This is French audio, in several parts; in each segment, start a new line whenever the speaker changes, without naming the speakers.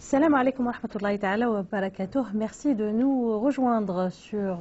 Salam alaikum wa rahmatullahi ta'ala wa barakatuh. Merci de nous rejoindre sur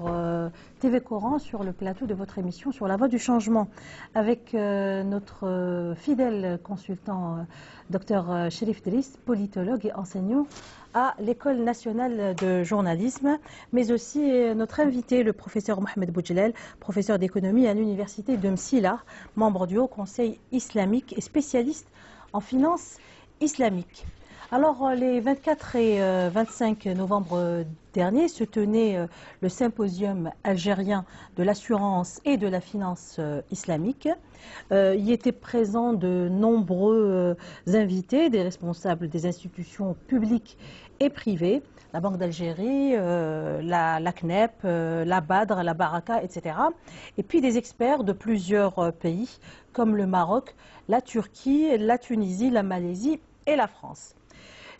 TV Coran, sur le plateau de votre émission sur la voie du changement, avec notre fidèle consultant, Dr Cherif Driss, politologue et enseignant à l'École nationale de journalisme, mais aussi notre invité, le professeur Mohamed Boudjelal, professeur d'économie à l'université de Msila, membre du Haut Conseil islamique et spécialiste en finance islamique. Alors, les 24 et 25 novembre dernier se tenait le symposium algérien de l'assurance et de la finance islamique. Y étaient présents de nombreux invités, des responsables des institutions publiques et privées, la Banque d'Algérie, la CNEP, la Badr, la Baraka, etc. Et puis des experts de plusieurs pays, comme le Maroc, la Turquie, la Tunisie, la Malaisie et la France.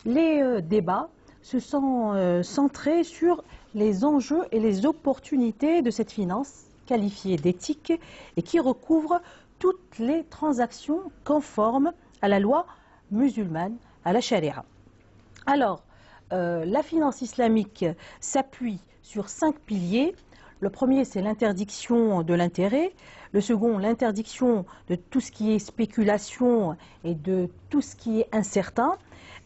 Les débats se sont centrés sur les enjeux et les opportunités de cette finance qualifiée d'éthique et qui recouvre toutes les transactions conformes à la loi musulmane, à la charia. Alors, la finance islamique s'appuie sur 5 piliers. Le premier, c'est l'interdiction de l'intérêt. Le second, l'interdiction de tout ce qui est spéculation et de tout ce qui est incertain.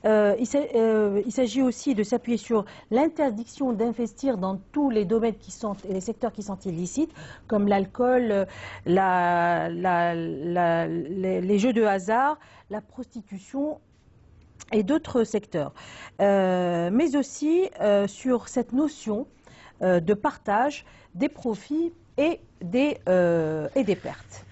Il s'agit aussi de s'appuyer sur l'interdiction d'investir dans tous les domaines et les secteurs qui sont illicites, comme l'alcool, les jeux de hasard, la prostitution et d'autres secteurs. Mais aussi sur cette notion de partage des profits et des pertes.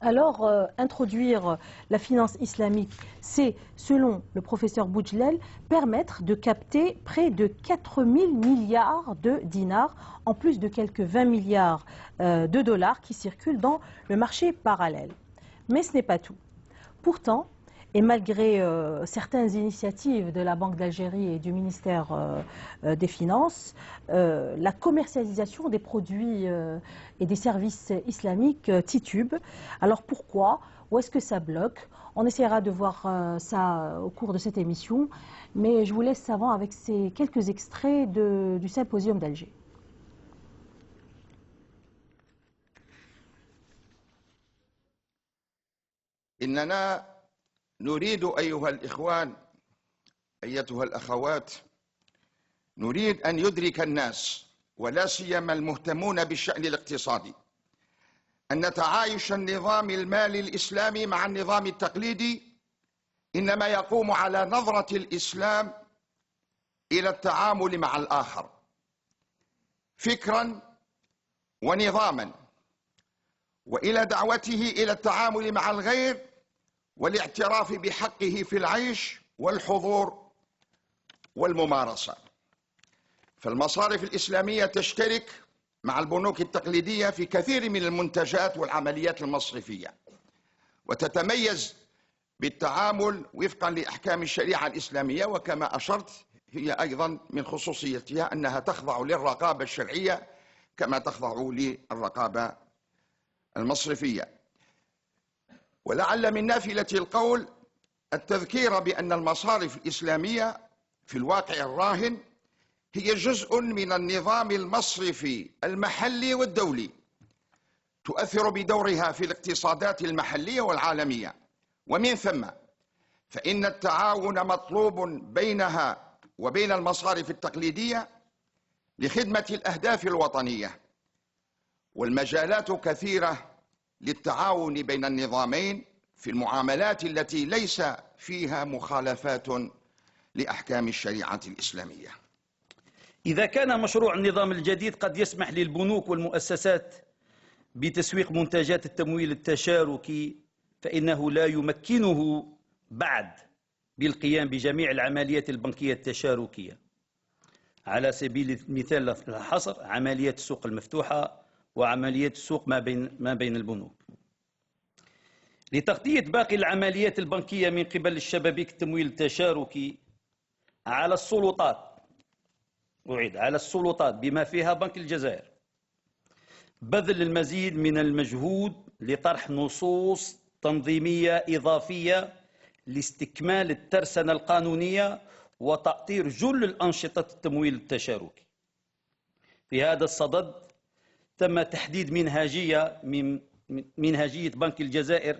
Alors, introduire la finance islamique, c'est, selon le professeur Boudjelal, permettre de capter près de 4 000 milliards de dinars, en plus de quelques 20 milliards de dollars qui circulent dans le marché parallèle. Mais ce n'est pas tout. Pourtant, et malgré certaines initiatives de la Banque d'Algérie et du ministère des Finances, la commercialisation des produits et des services islamiques titube. Alors pourquoi? Où est-ce que ça bloque? On essaiera de voir ça au cours de cette émission, mais je vous laisse savoir avec ces quelques extraits du symposium d'Alger.
نريد أيها الإخوان أيتها الأخوات نريد أن يدرك الناس ولا سيما المهتمون بالشأن الاقتصادي أن تعايش النظام المالي الإسلامي مع النظام التقليدي إنما يقوم على نظرة الإسلام إلى التعامل مع الآخر فكرا ونظاما وإلى دعوته إلى التعامل مع الغير والاعتراف بحقه في العيش والحضور والممارسة. فالمصارف الإسلامية تشترك مع البنوك التقليدية في كثير من المنتجات والعمليات المصرفية وتتميز بالتعامل وفقا لأحكام الشريعة الإسلامية، وكما أشرت هي أيضا من خصوصيتها أنها تخضع للرقابة الشرعية كما تخضع للرقابة المصرفية. ولعل من نافلة القول التذكير بأن المصارف الإسلامية في الواقع الراهن هي جزء من النظام المصرفي المحلي والدولي، تؤثر بدورها في الاقتصادات المحلية والعالمية، ومن ثم فإن التعاون مطلوب بينها وبين المصارف التقليدية لخدمة الأهداف الوطنية، والمجالات كثيرة للتعاون بين النظامين في المعاملات التي ليس فيها مخالفات لأحكام الشريعة الإسلامية.
إذا كان مشروع النظام الجديد قد يسمح للبنوك والمؤسسات بتسويق منتجات التمويل التشاركي، فإنه لا يمكنه بعد بالقيام بجميع العمليات البنكية التشاركية. على سبيل المثال الحصر عمليات السوق المفتوحة وعمليات السوق ما بين البنوك. لتغطية باقي العمليات البنكية من قبل الشبابيك التمويل التشاركي على السلطات، أعيد على السلطات بما فيها بنك الجزائر بذل المزيد من المجهود لطرح نصوص تنظيمية إضافية لاستكمال الترسانة القانونية وتأطير جل الأنشطة التمويل التشاركي. في هذا الصدد تم تحديد منهجية بنك الجزائر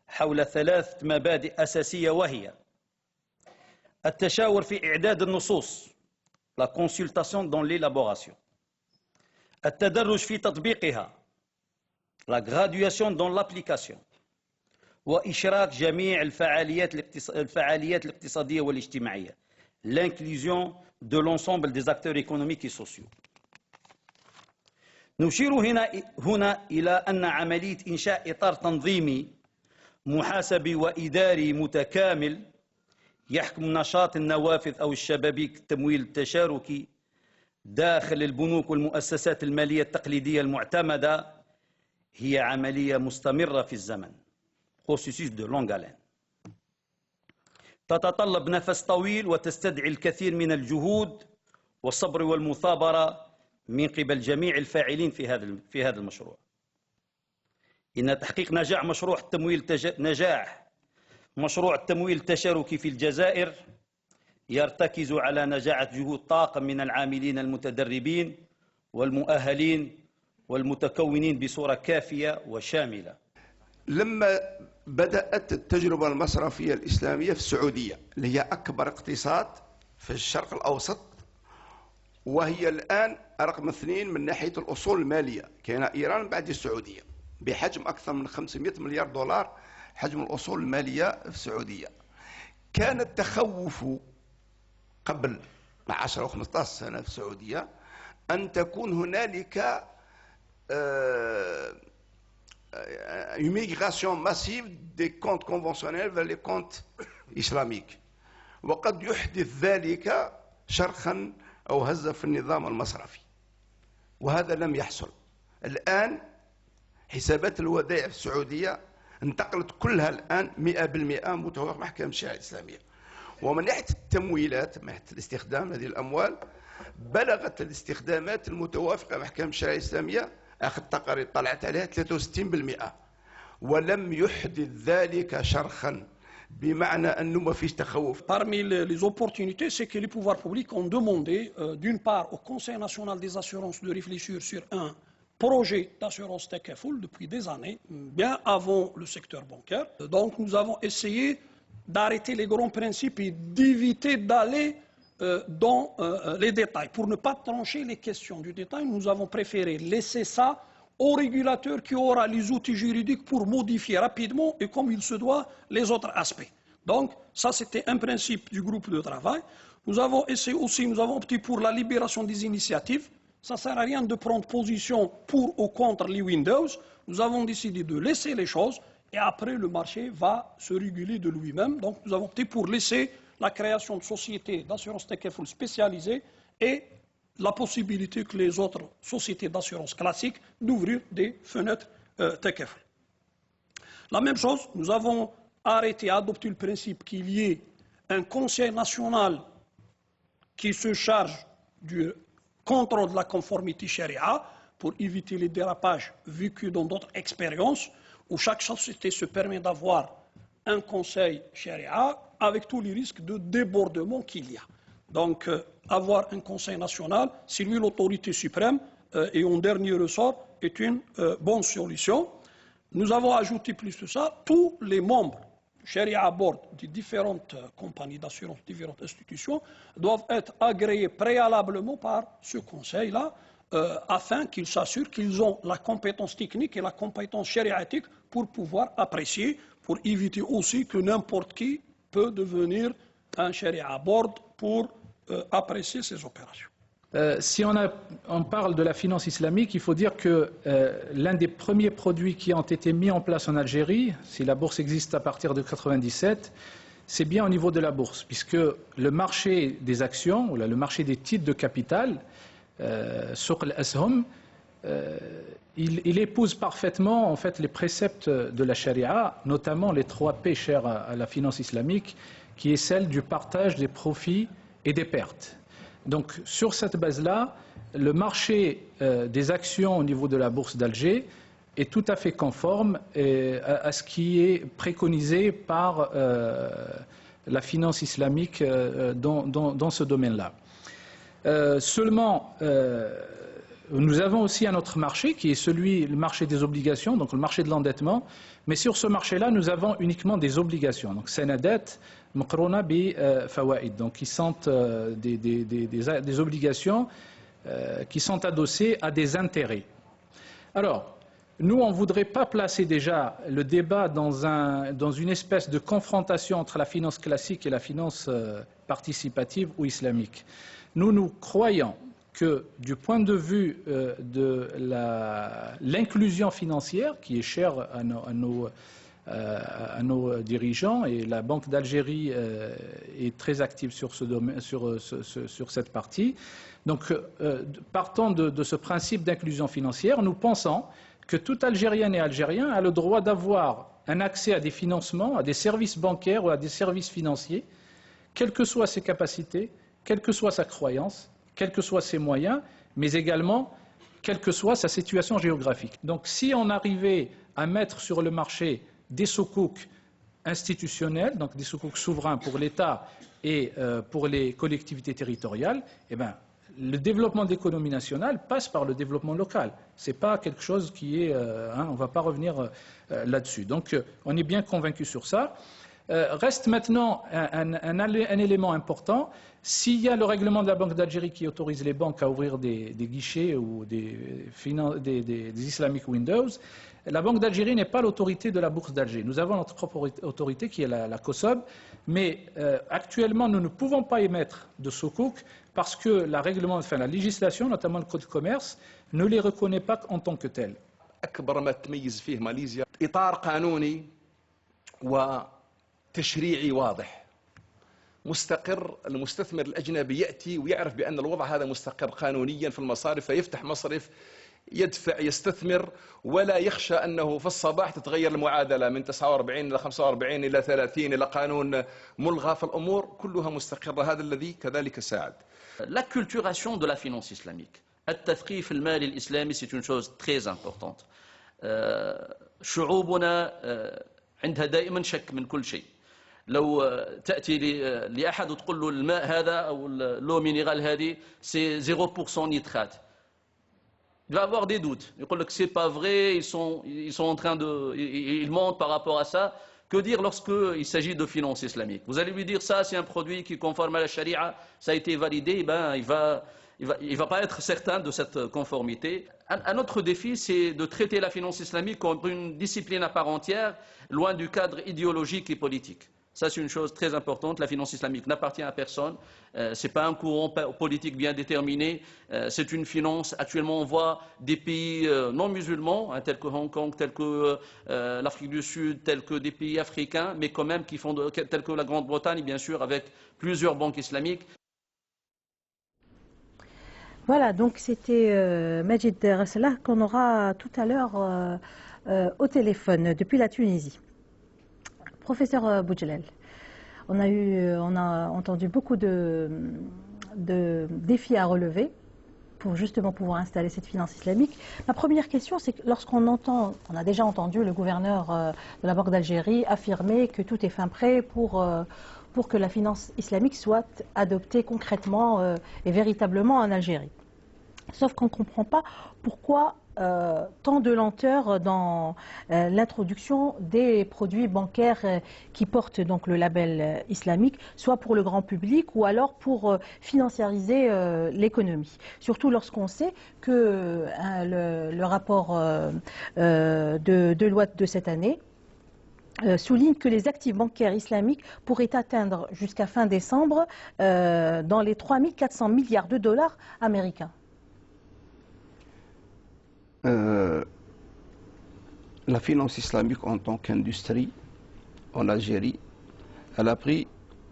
حول 3 مبادئ أساسية، وهي التشاور في إعداد النصوص la consultation dans l'élaboration، التدرج في تطبيقها la graduation dans l'application، وإشراك جميع الفعاليات الاقتصادية والاجتماعية l'inclusion de l'ensemble des acteurs économiques et sociaux. نشير هنا إلى أن عملية إنشاء إطار تنظيمي محاسبي وإداري متكامل يحكم نشاط النوافذ أو الشبابيك التمويل التشاركي داخل البنوك والمؤسسات المالية التقليدية المعتمدة هي عملية مستمرة في الزمن processus de longue haleine تتطلب نفس طويل وتستدعي الكثير من الجهود والصبر والمثابرة من قبل جميع الفاعلين في هذا المشروع. إن تحقيق نجاح مشروع التمويل التشاركي في الجزائر يرتكز على نجاعة جهود طاقم من العاملين المتدربين والمؤهلين والمتكونين بصورة كافية وشاملة.
لما بدأت التجربة المصرفية الإسلامية في السعودية اللي هي أكبر اقتصاد في الشرق الأوسط، وهي الآن رقم 2 من ناحية الأصول المالية، كاينة إيران بعد السعودية بحجم أكثر من 500 مليار دولار حجم الأصول المالية في السعودية. كان التخوف قبل 10 أو 15 سنة في السعودية أن تكون هنالك une migration massive des comptes conventionnels vers les comptes islamiques، وقد يحدث ذلك شرخا أو هزة في النظام المصرفي، وهذا لم يحصل. الآن حسابات الودائع في السعودية انتقلت كلها الآن 100% متوافق مع أحكام الشريعة الإسلامية. ومن ناحية التمويلات، من ناحية الاستخدام هذه الأموال، بلغت الاستخدامات المتوافقة مع أحكام الشريعة الإسلامية، آخر تقارير طلعت عليها 63%، ولم يحدث ذلك شرخا، بمعنى أنه ما فيش تخوف.
Parmi les opportunités, c'est que les pouvoirs publics ont demandé, d'une part, au Conseil national des assurances de réfléchir sur un projet d'assurance Takaful depuis des années, bien avant le secteur bancaire. Donc nous avons essayé d'arrêter les grands principes et d'éviter d'aller dans les détails. Pour ne pas trancher les questions du détail, nous avons préféré laisser ça au régulateur qui aura les outils juridiques pour modifier rapidement et comme il se doit les autres aspects. Donc ça c'était un principe du groupe de travail. Nous avons essayé aussi, nous avons opté pour la libération des initiatives. Ça ne sert à rien de prendre position pour ou contre les Windows. Nous avons décidé de laisser les choses et après le marché va se réguler de lui-même. Donc nous avons opté pour laisser la création de sociétés d'assurance Takaful spécialisées et la possibilité que les autres sociétés d'assurance classiques d'ouvrir des fenêtres Takaful. La même chose, nous avons arrêté, adopté le principe qu'il y ait un conseil national qui se charge du contrôle de la conformité Sharia pour éviter les dérapages vécus dans d'autres expériences où chaque société se permet d'avoir un conseil Sharia avec tous les risques de débordement qu'il y a. Donc, avoir un conseil national, c'est lui l'autorité suprême et en dernier ressort est une bonne solution. Nous avons ajouté plus que ça, tous les membres du Sharia Board des différentes compagnies d'assurance, différentes institutions, doivent être agréés préalablement par ce conseil-là afin qu'ils s'assurent qu'ils ont la compétence technique et la compétence shariatique pour pouvoir apprécier, pour éviter aussi que n'importe qui peut devenir un Sharia Board pour apprécier ces opérations.
Si on parle de la finance islamique, il faut dire que l'un des premiers produits qui ont été mis en place en Algérie, si la bourse existe à partir de 1997, c'est bien au niveau de la bourse, puisque le marché des actions, ou le marché des titres de capital, Souq al-Ashum, il épouse parfaitement en fait les préceptes de la charia, notamment les 3 P chers à la finance islamique, qui est celle du partage des profits et des pertes. Donc sur cette base-là, le marché des actions au niveau de la bourse d'Alger est tout à fait conforme à ce qui est préconisé par la finance islamique dans ce domaine-là. Seulement, nous avons aussi un autre marché qui est le marché des obligations, donc le marché de l'endettement. Mais sur ce marché-là, nous avons uniquement des obligations. Donc, senadet, maqrouna bi fawaid. Donc, qui sont des obligations qui sont adossées à des intérêts. Alors, nous, on ne voudrait pas placer déjà le débat dans une espèce de confrontation entre la finance classique et la finance participative ou islamique. Nous croyons que du point de vue de l'inclusion financière, qui est chère à nos dirigeants, et la Banque d'Algérie est très active sur cette partie, donc partant de ce principe d'inclusion financière, nous pensons que tout Algérienne et Algérien a le droit d'avoir un accès à des financements, à des services bancaires ou à des services financiers, quelles que soient ses capacités, quelle que soit sa croyance, quels que soient ses moyens, mais également quelle que soit sa situation géographique. Donc si on arrivait à mettre sur le marché des soukouks institutionnels, donc des soukouks souverains pour l'État et pour les collectivités territoriales, eh bien, le développement de l'économie nationale passe par le développement local. Ce n'est pas quelque chose qui est... on ne va pas revenir là-dessus. Donc on est bien convaincu sur ça. Reste maintenant un élément important. S'il y a le règlement de la Banque d'Algérie qui autorise les banques à ouvrir des guichets ou des Islamic Windows, la Banque d'Algérie n'est pas l'autorité de la Bourse d'Alger. Nous avons notre propre autorité qui est la COSOB, mais actuellement nous ne pouvons pas émettre de soukouk parce que la législation, notamment le Code de commerce, ne les reconnaît pas en tant que tels.
أكبر ما تميز فيه ماليزيا إطار قانوني وتشريعي واضح مستقر. المستثمر الأجنبي يأتي ويعرف بأن الوضع هذا مستقر قانونيا في المصارف، فيفتح مصرف يدفع يستثمر ولا يخشى أنه في الصباح تتغير المعادلة من 49 إلى 45 إلى 30 إلى قانون ملغى، فالأمور كلها مستقرة. هذا الذي كذلك ساعد.
L'acculturation de la finance islamique. التثقيف المالي الإسلامي c'est une chose très importante. شعوبنا عندها دائما شك من كل شيء. لو تأتي لأحد وتقول له الماء هذا أو l'eau minérale هذه c'est 0% nitrate. Il va avoir des doutes. Il va dire que c'est pas vrai, ils sont en train ils mentent par rapport à ça. Que dire lorsqu'il s'agit de finance islamique? Vous allez lui dire ça, c'est un produit qui est conforme à la charia, ça a été validé, ben il va pas être certain de cette conformité. Un autre défi, c'est de traiter la finance islamique comme une discipline à part entière, loin du cadre idéologique et politique. Ça, c'est une chose très importante. La finance islamique n'appartient à personne. Ce n'est pas un courant politique bien déterminé. C'est une finance. Actuellement, on voit des pays non musulmans, tels que Hong Kong, tels que l'Afrique du Sud, tels que des pays africains, mais quand même tels que la Grande-Bretagne, bien sûr, avec plusieurs banques islamiques.
Voilà, donc c'était Majid Rassalah qu'on aura tout à l'heure au téléphone depuis la Tunisie. Professeur Boudjelal, on a entendu beaucoup de défis à relever pour justement pouvoir installer cette finance islamique. Ma première question, c'est que on a déjà entendu le gouverneur de la Banque d'Algérie affirmer que tout est fin prêt pour que la finance islamique soit adoptée concrètement et véritablement en Algérie. Sauf qu'on ne comprend pas pourquoi tant de lenteur dans l'introduction des produits bancaires qui portent donc le label islamique, soit pour le grand public ou alors pour financiariser l'économie. Surtout lorsqu'on sait que le rapport de loi de cette année souligne que les actifs bancaires islamiques pourraient atteindre jusqu'à fin décembre dans les 3 400 milliards de dollars américains.
La finance islamique en tant qu'industrie en Algérie, elle a pris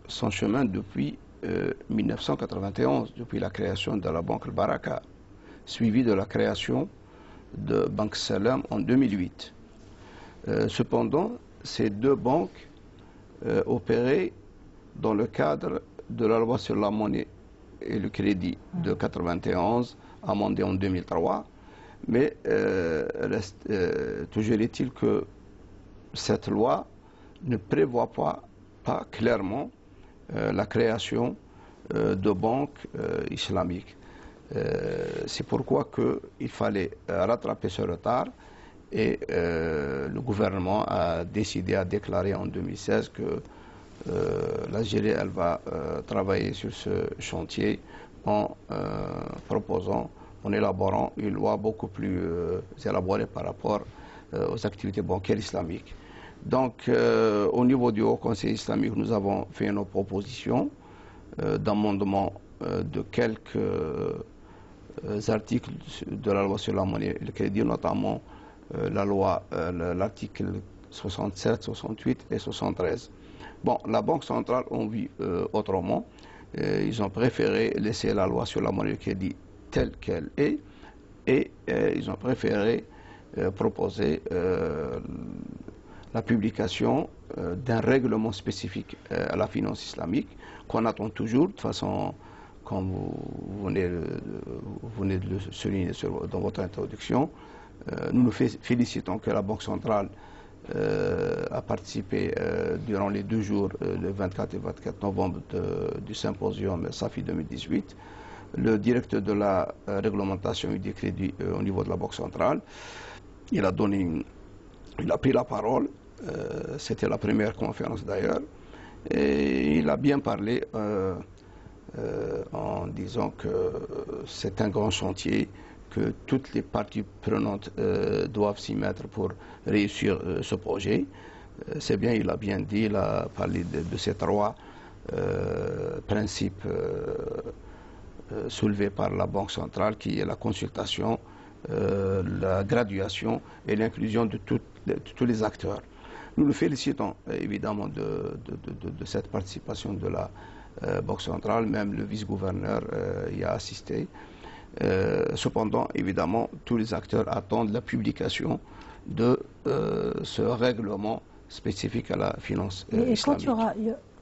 son chemin depuis 1991, depuis la création de la Banque Al Baraka, suivie de la création de Banque Salam en 2008. Cependant, ces deux banques opéraient dans le cadre de la loi sur la monnaie et le crédit de 1991, amendée en 2003. Mais toujours est-il que cette loi ne prévoit pas clairement la création de banques islamiques. C'est pourquoi il fallait rattraper ce retard et le gouvernement a décidé, a déclaré en 2016 que l'Algérie elle va travailler sur ce chantier en proposant, en élaborant une loi beaucoup plus élaborée par rapport aux activités bancaires islamiques. Donc, au niveau du Haut Conseil islamique, nous avons fait nos propositions d'amendement de quelques articles de la loi sur la monnaie et le crédit, notamment l'article 67, 68 et 73. Bon, la Banque centrale ont vu autrement. Ils ont préféré laisser la loi sur la monnaie et le crédit telle qu'elle est et ils ont préféré proposer la publication d'un règlement spécifique à la finance islamique qu'on attend toujours. De toute façon, comme vous venez de le souligner dans votre introduction, nous nous félicitons que la Banque centrale a participé durant les 2 jours, le 24 et 24 novembre, du symposium SAFI 2018. Le directeur de la réglementation et du crédit au niveau de la Banque centrale, il a pris la parole. C'était la première conférence d'ailleurs, et il a bien parlé en disant que c'est un grand chantier, que toutes les parties prenantes doivent s'y mettre pour réussir ce projet. C'est bien, il a bien dit, il a parlé de ces 3 principes soulevés par la Banque centrale, qui est la consultation, la graduation et l'inclusion de tous les acteurs. Nous nous félicitons évidemment de cette participation de la Banque centrale, même le vice-gouverneur y a assisté. Cependant, évidemment, tous les acteurs attendent la publication de ce règlement spécifique à la finance islamique.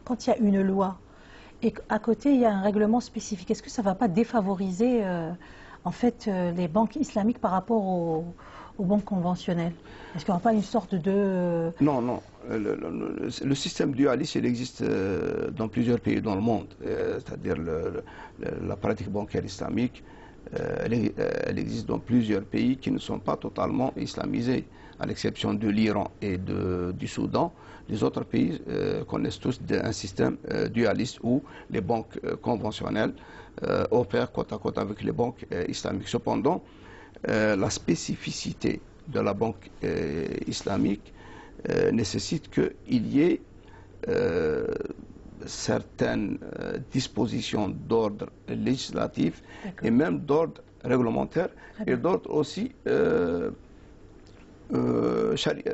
Quand il y a une loi et qu'à côté il y a un règlement spécifique, est-ce que ça ne va pas défavoriser en fait les banques islamiques par rapport aux banques conventionnelles? Est-ce qu'il n'y aura pas une sorte de...
Non, non. Le système dualiste, il existe dans plusieurs pays dans le monde. C'est-à-dire la pratique bancaire islamique, elle existe dans plusieurs pays qui ne sont pas totalement islamisés, à l'exception de l'Iran et du Soudan. Les autres pays connaissent tous un système dualiste où les banques conventionnelles opèrent côte à côte avec les banques islamiques. Cependant, la spécificité de la banque islamique nécessite qu'il y ait certaines dispositions d'ordre législatif et même d'ordre réglementaire et d'ordre aussi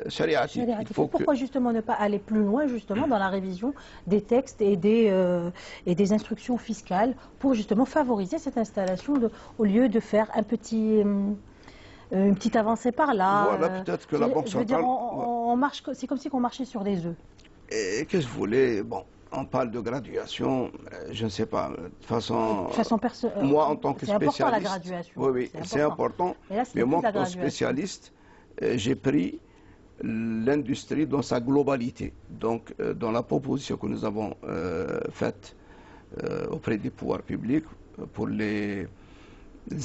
chariatique.
Pourquoi justement ne pas aller plus loin justement dans la révision des textes et des instructions fiscales pour justement favoriser cette installation au lieu de faire une petite avancée par là.
Voilà, peut-être que la Banque centrale...
c'est comme si on marchait sur des œufs.
Et qu'est-ce que vous voulez? Bon, on parle de graduation, je ne sais pas. De toute façon, moi en tant que spécialiste... C'est important la graduation. Oui, c'est important. Mais moi, en tant que spécialiste, j'ai pris l'industrie dans sa globalité. Donc, dans la proposition que nous avons faite auprès des pouvoirs publics pour les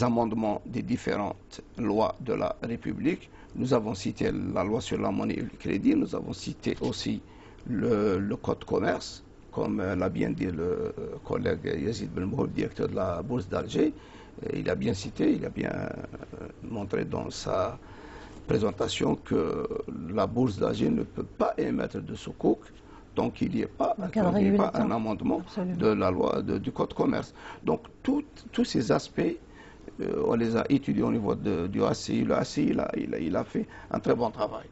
amendements des différentes lois de la République, nous avons cité la loi sur la monnaie et le crédit, nous avons cité aussi le code commerce, comme l'a bien dit le collègue Yazid Belmoul, directeur de la Bourse d'Alger. Il a bien cité, il a bien montré dans sa présentation que la Bourse d'Alger ne peut pas émettre de sukuk, donc il n'y a pas un amendement de la loi du code commerce. Donc tous ces aspects, on les a étudiés au niveau du ACI. Le ACI, il a fait un très bon travail.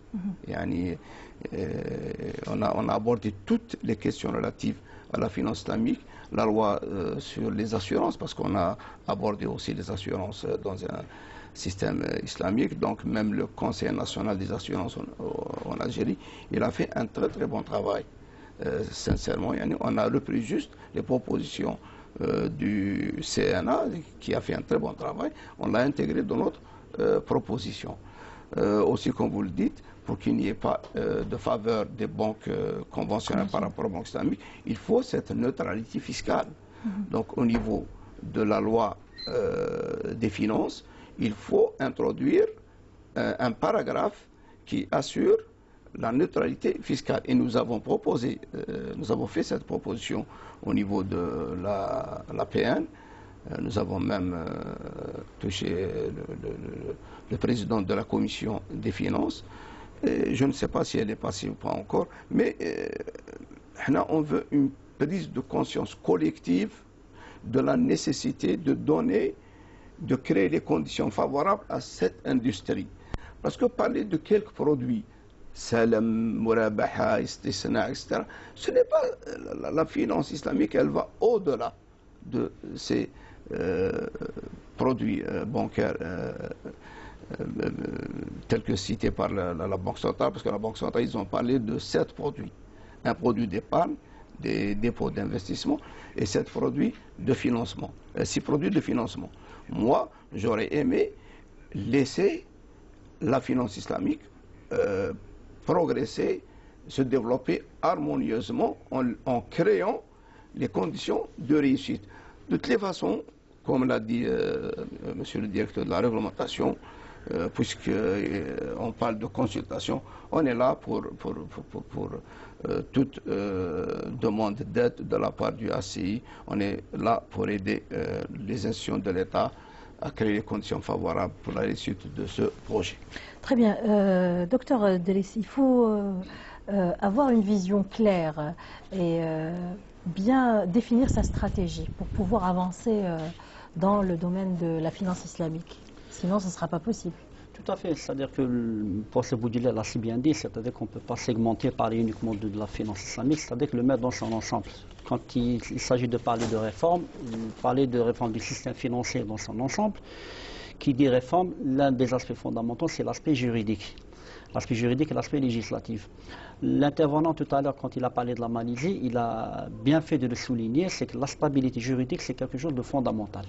On a abordé toutes les questions relatives à la finance islamique, la loi sur les assurances, parce qu'on a abordé aussi les assurances dans un système islamique. Donc même le Conseil national des assurances en Algérie, il a fait un très très bon travail. Sincèrement, on a repris juste les propositions du CNA qui a fait un très bon travail, on l'a intégré dans notre proposition. aussi comme vous le dites, pour qu'il n'y ait pas de faveur des banques conventionnelles par rapport aux banques islamiques, il faut cette neutralité fiscale. Donc au niveau de la loi des finances, il faut introduire un paragraphe qui assure la neutralité fiscale. Et nous avons proposé, nous avons fait cette proposition au niveau de la PN. Nous avons même touché le président de la commission des finances. Et je ne sais pas si elle est passée ou pas encore, mais on veut une prise de conscience collective de la nécessité de créer les conditions favorables à cette industrie. Parce que parler de quelques produits, salam, murabaha, istisna, etc., ce n'est pas la finance islamique, elle va au-delà de ces produits bancaires tels que cités par la Banque centrale, parce que la Banque centrale, ils ont parlé de 7 produits. Un produit d'épargne, des dépôts d'investissement et 7 produits de financement. 6 produits de financement. Moi, j'aurais aimé laisser la finance islamique progresser, se développer harmonieusement en créant les conditions de réussite. De toutes les façons, comme l'a dit monsieur le directeur de la réglementation, puisqu'on parle de consultation, on est là pour toute demande d'aide de la part du ACI. On est là pour aider les institutions de l'État à créer les conditions favorables pour la réussite de ce projet.
Très bien. Docteur Delis, il faut avoir une vision claire et bien définir sa stratégie pour pouvoir avancer dans le domaine de la finance islamique. Sinon, ce ne sera pas possible.
Tout à fait. C'est-à-dire que, pour ce Boudjilal l'a si bien dit, c'est-à-dire qu'on ne peut pas segmenter, parler uniquement de la finance islamique, c'est-à-dire que le mettre dans son ensemble. Quand il s'agit de parler de réforme, parler de réforme du système financier dans son ensemble, qui dit réforme, l'un des aspects fondamentaux, c'est l'aspect juridique. L'aspect juridique et l'aspect législatif. L'intervenant tout à l'heure, quand il a parlé de la Malaisie, il a bien fait de le souligner, c'est que la stabilité juridique, c'est quelque chose de fondamental.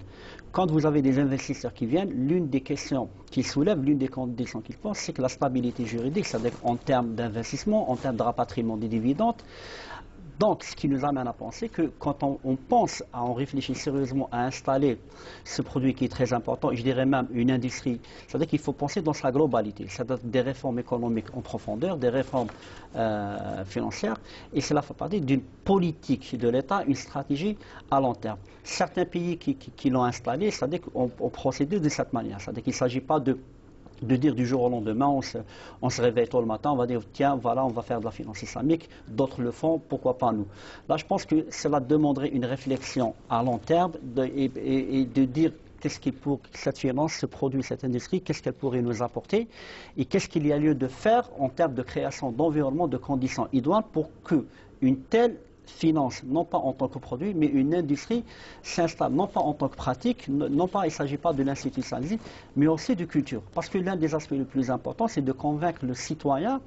Quand vous avez des investisseurs qui viennent, l'une des questions qu'ils soulèvent, l'une des conditions qu'ils pensent, c'est que la stabilité juridique, c'est-à-dire en termes d'investissement, en termes de rapatriement des dividendes. Donc, ce qui nous amène à penser que quand on pense, on réfléchit sérieusement à installer ce produit qui est très important, je dirais même une industrie, c'est-à-dire qu'il faut penser dans sa globalité, c'est-à-dire des réformes économiques en profondeur, des réformes financières, et cela fait partie d'une politique de l'État, une stratégie à long terme. Certains pays qui l'ont installé, c'est-à-dire qu'on procédé de cette manière, c'est-à-dire qu'il ne s'agit pas de dire du jour au lendemain, on se réveille tôt le matin, on va dire tiens, voilà, on va faire de la finance islamique, d'autres le font, pourquoi pas nous. Là, je pense que cela demanderait une réflexion à long terme et de dire qu'est-ce qui pour cette finance, ce produit, cette industrie, qu'est-ce qu'elle pourrait nous apporter et qu'est-ce qu'il y a lieu de faire en termes de création d'environnement, de conditions idoines pour qu'une telle finance, non pas en tant que produit, mais une industrie s'installe, non pas en tant que pratique, non pas il ne s'agit pas de l'institutionnalisme, mais aussi de culture. Parce que l'un des aspects les plus importants, c'est de convaincre le citoyen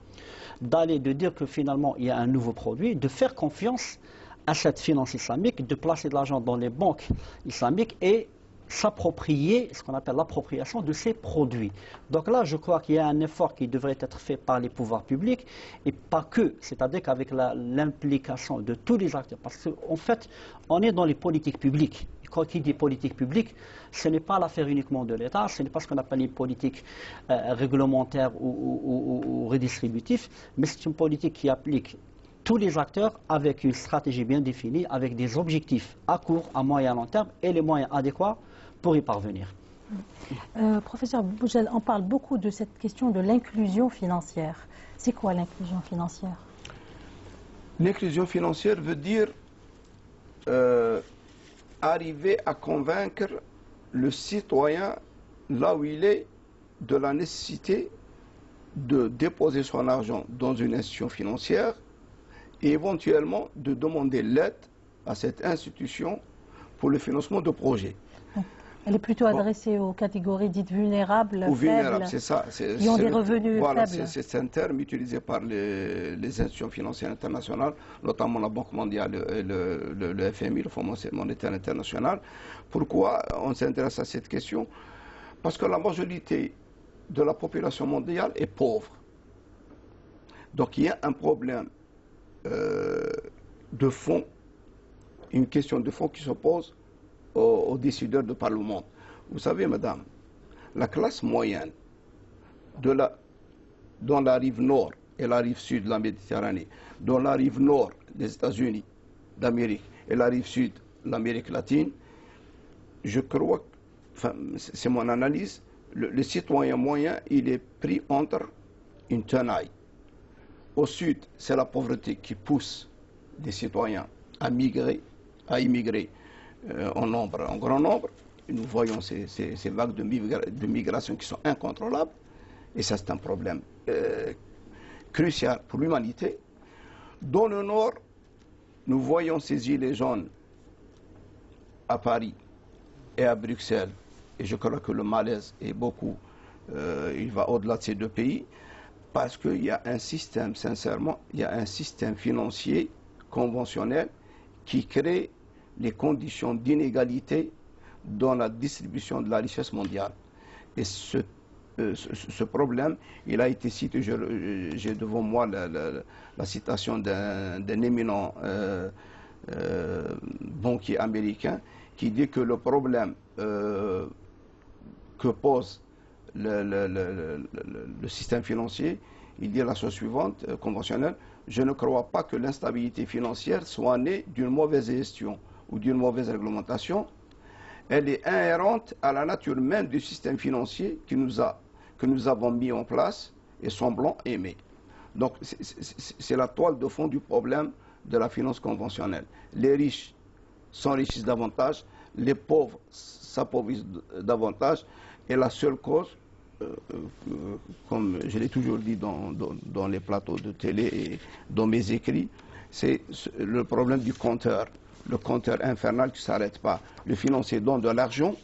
de dire que finalement il y a un nouveau produit, de faire confiance à cette finance islamique, de placer de l'argent dans les banques islamiques et s'approprier ce qu'on appelle l'appropriation de ces produits. Donc là, je crois qu'il y a un effort qui devrait être fait par les pouvoirs publics et pas que, c'est-à-dire qu'avec l'implication de tous les acteurs. Parce qu'en fait, on est dans les politiques publiques. Et quand il dit politique publique, ce n'est pas l'affaire uniquement de l'État, ce n'est pas ce qu'on appelle une politique réglementaire ou redistributive, mais c'est une politique qui applique tous les acteurs avec une stratégie bien définie, avec des objectifs à court, à moyen et à long terme et les moyens adéquats pour y parvenir.
Professeur Boudjel, on parle beaucoup de cette question de l'inclusion financière. C'est quoi l'inclusion financière?
L'inclusion financière veut dire arriver à convaincre le citoyen là où il est de la nécessité de déposer son argent dans une institution financière et éventuellement de demander l'aide à cette institution pour le financement de projets.
Elle est plutôt adressée aux catégories dites vulnérables,
ou vulnérables,
faibles,
c'est ça.
qui ont des revenus
voilà,
faibles.
C'est un terme utilisé par les institutions financières internationales, notamment la Banque mondiale et le FMI, le Fonds monétaire international. Pourquoi on s'intéresse à cette question? Parce que la majorité de la population mondiale est pauvre. Donc il y a un problème de fond, une question de fond qui se pose aux décideurs de par le monde. Vous savez, madame, la classe moyenne dans la rive nord et la rive sud de la Méditerranée, dans la rive nord des États-Unis d'Amérique et la rive sud de l'Amérique latine, je crois, enfin, c'est mon analyse, le citoyen moyen, il est pris entre une tenaille. Au sud, c'est la pauvreté qui pousse des citoyens à immigrer en grand nombre. Et nous voyons ces vagues de migration qui sont incontrôlables. Et ça, c'est un problème crucial pour l'humanité. Dans le nord, nous voyons ces gilets jaunes à Paris et à Bruxelles. Et je crois que le malaise est beaucoup, il va au-delà de ces deux pays, parce qu'il y a un système, sincèrement, il y a un système financier conventionnel qui crée les conditions d'inégalité dans la distribution de la richesse mondiale. Et ce problème, il a été cité, j'ai devant moi la citation d'un éminent banquier américain qui dit que le problème que pose le système financier, il dit la chose suivante, conventionnelle: je ne crois pas que l'instabilité financière soit née d'une mauvaise gestion ou d'une mauvaise réglementation. Elle est inhérente à la nature même du système financier que nous avons mis en place et semblons aimer. Donc c'est la toile de fond du problème de la finance conventionnelle. Les riches s'enrichissent davantage, les pauvres s'appauvrissent davantage, et la seule cause, comme je l'ai toujours dit dans les plateaux de télé et dans mes écrits, c'est le problème du compteur. Le compteur infernal qui ne s'arrête pas. Le financier donne de l'argent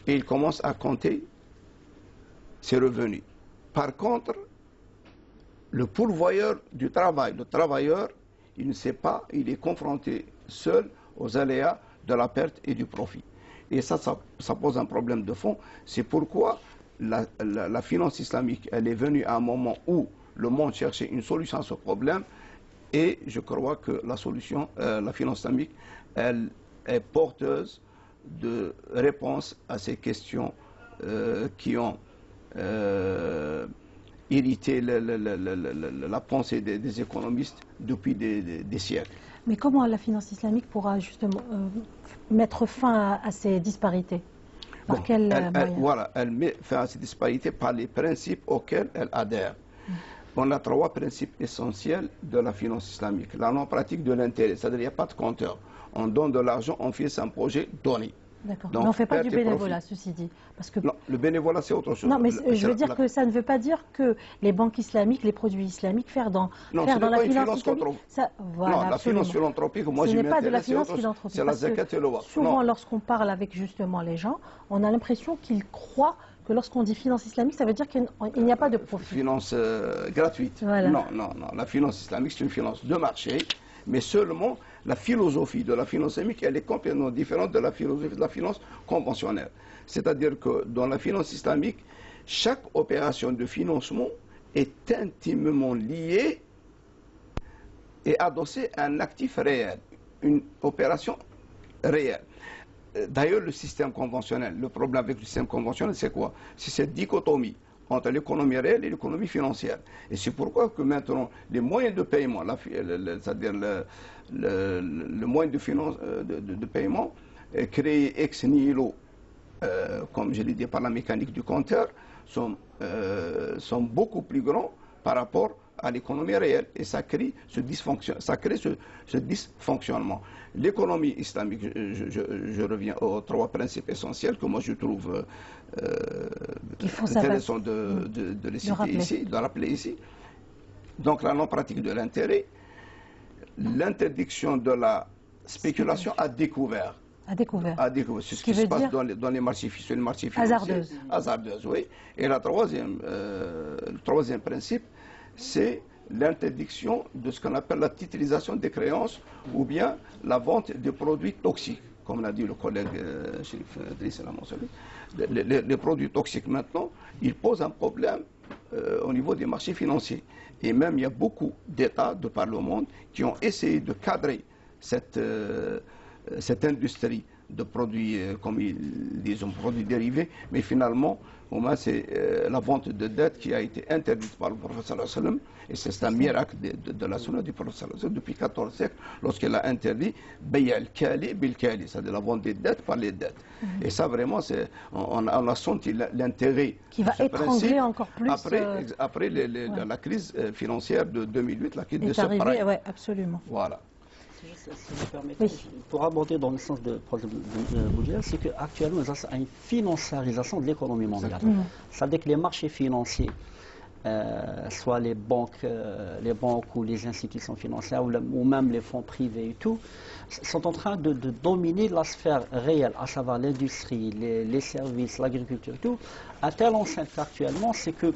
et il commence à compter ses revenus. Par contre, le pourvoyeur du travail, le travailleur, il ne sait pas, il est confronté seul aux aléas de la perte et du profit. Et ça pose un problème de fond. C'est pourquoi la finance islamique, elle est venue à un moment où le monde cherchait une solution à ce problème. Et je crois que la solution, la finance islamique, elle est porteuse de réponses à ces questions qui ont irrité la pensée des économistes depuis des siècles.
Mais comment la finance islamique pourra justement mettre fin à ces disparités? Par quel moyen?
Voilà, elle met fin à ces disparités par les principes auxquels elle adhère. On a trois principes essentiels de la finance islamique. La non-pratique de l'intérêt, c'est-à-dire qu'il n'y a pas de compteur. On donne de l'argent, on fait un projet donné.
D'accord. Mais on ne fait pas du bénévolat, ceci dit. Parce que...
Non, le bénévolat, c'est autre chose.
Non, mais je veux dire que ça ne veut pas dire que les banques islamiques, les produits islamiques, faire dans la finance islamique...
Voilà, non, la finance philanthropique, moi,
ce n'est pas de la finance philanthropique.
C'est la zakat et le waqf.
Souvent, lorsqu'on parle avec justement les gens, on a l'impression qu'ils croient que lorsqu'on dit finance islamique, ça veut dire qu'il n'y a pas de profit.
Finance gratuite. Voilà. Non. La finance islamique, c'est une finance de marché, mais seulement la philosophie de la finance islamique, elle est complètement différente de la philosophie de la finance conventionnelle. C'est-à-dire que dans la finance islamique, chaque opération de financement est intimement liée et adossée à un actif réel, une opération réelle. D'ailleurs, le système conventionnel, le problème avec le système conventionnel, c'est quoi? C'est cette dichotomie entre l'économie réelle et l'économie financière. Et c'est pourquoi que maintenant, les moyens de paiement, c'est-à-dire le moyen de paiement créé ex nihilo, comme je l'ai dit, par la mécanique du compteur, sont beaucoup plus grands par rapport à l'économie réelle. Et ça crée ce dysfonctionnement. L'économie islamique, je reviens aux trois principes essentiels que moi je trouve intéressant de les citer ici, de rappeler ici. Donc la non-pratique de l'intérêt, l'interdiction de la spéculation à découvert. C'est ce qui se passe dans les marchés financiers. Hasardeuse, oui. Et le troisième principe, c'est l'interdiction de ce qu'on appelle la titrisation des créances ou bien la vente de produits toxiques. comme l'a dit le collègue Chérif Driss, l'a mentionné, les produits toxiques maintenant, ils posent un problème au niveau des marchés financiers. Et même, il y a beaucoup d'États de par le monde qui ont essayé de cadrer cette industrie de produits, comme ils disent, produits dérivés, mais finalement, au moins, c'est la vente de dettes qui a été interdite par le prophète sallam, et c'est un miracle de la sunna du prophète sallam depuis 14 siècles, lorsqu'il a interdit bay' al-kali bil-kali, c'est-à-dire la vente des dettes par les dettes. Et ça, vraiment, on a senti l'intérêt
qui va étrangler encore plus
après la crise financière de 2008, la crise de
subprime. Oui, absolument.
Voilà.
Si vous permettez, pour aborder dans le sens de Boudjel, c'est qu'actuellement, nous avons une financiarisation de l'économie mondiale. C'est-à-dire que les marchés financiers, soit les banques ou les institutions financières, ou même les fonds privés et tout, sont en train de dominer la sphère réelle, à savoir l'industrie, les services, l'agriculture et tout, à telle enseigne qu'actuellement, c'est que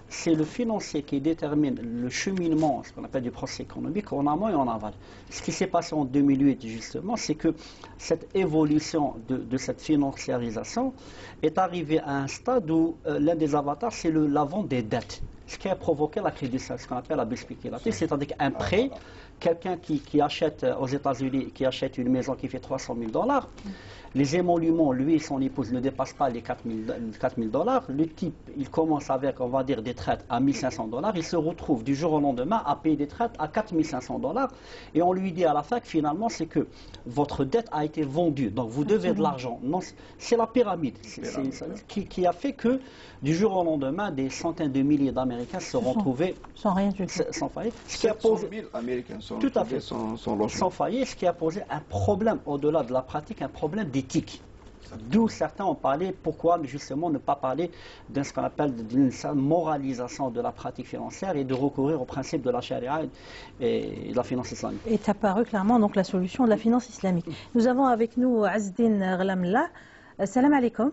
c'est le financier qui détermine le cheminement, ce qu'on appelle du processus économique, en amont et en aval. Ce qui s'est passé en 2008, justement, c'est que cette évolution de cette financiarisation est arrivée à un stade où l'un des avatars, c'est la vente des dettes. Ce qui a provoqué la crise du ce qu'on appelle la bulle spéculative, c'est-à-dire qu'un prêt, quelqu'un qui achète aux États-Unis, qui achète une maison qui fait $300,000, les émoluments, lui et son épouse ne dépassent pas les $4,000. Le type, il commence avec, on va dire, des traites à $1,500. Il se retrouve du jour au lendemain à payer des traites à $4,500. Et on lui dit à la fin que finalement, c'est que votre dette a été vendue. Donc vous devez de l'argent. Non, c'est la pyramide qui a fait que du jour au lendemain, des centaines de milliers d'Américains se sont retrouvés
sans rien du tout.
Sans faillite.
Ce qui a posé 000 Américains sont
tout à fait
sans
faillite, ce qui a posé un problème au-delà de la pratique, un problème d'éthique. D'où certains ont parlé, pourquoi justement ne pas parler de ce qu'on appelle d'une moralisation de la pratique financière et de recourir au principe de la charia et de la finance islamique.
Est apparue clairement donc la solution de la finance islamique. Nous avons avec nous Azzdine Ghlamla. Salam alaikum.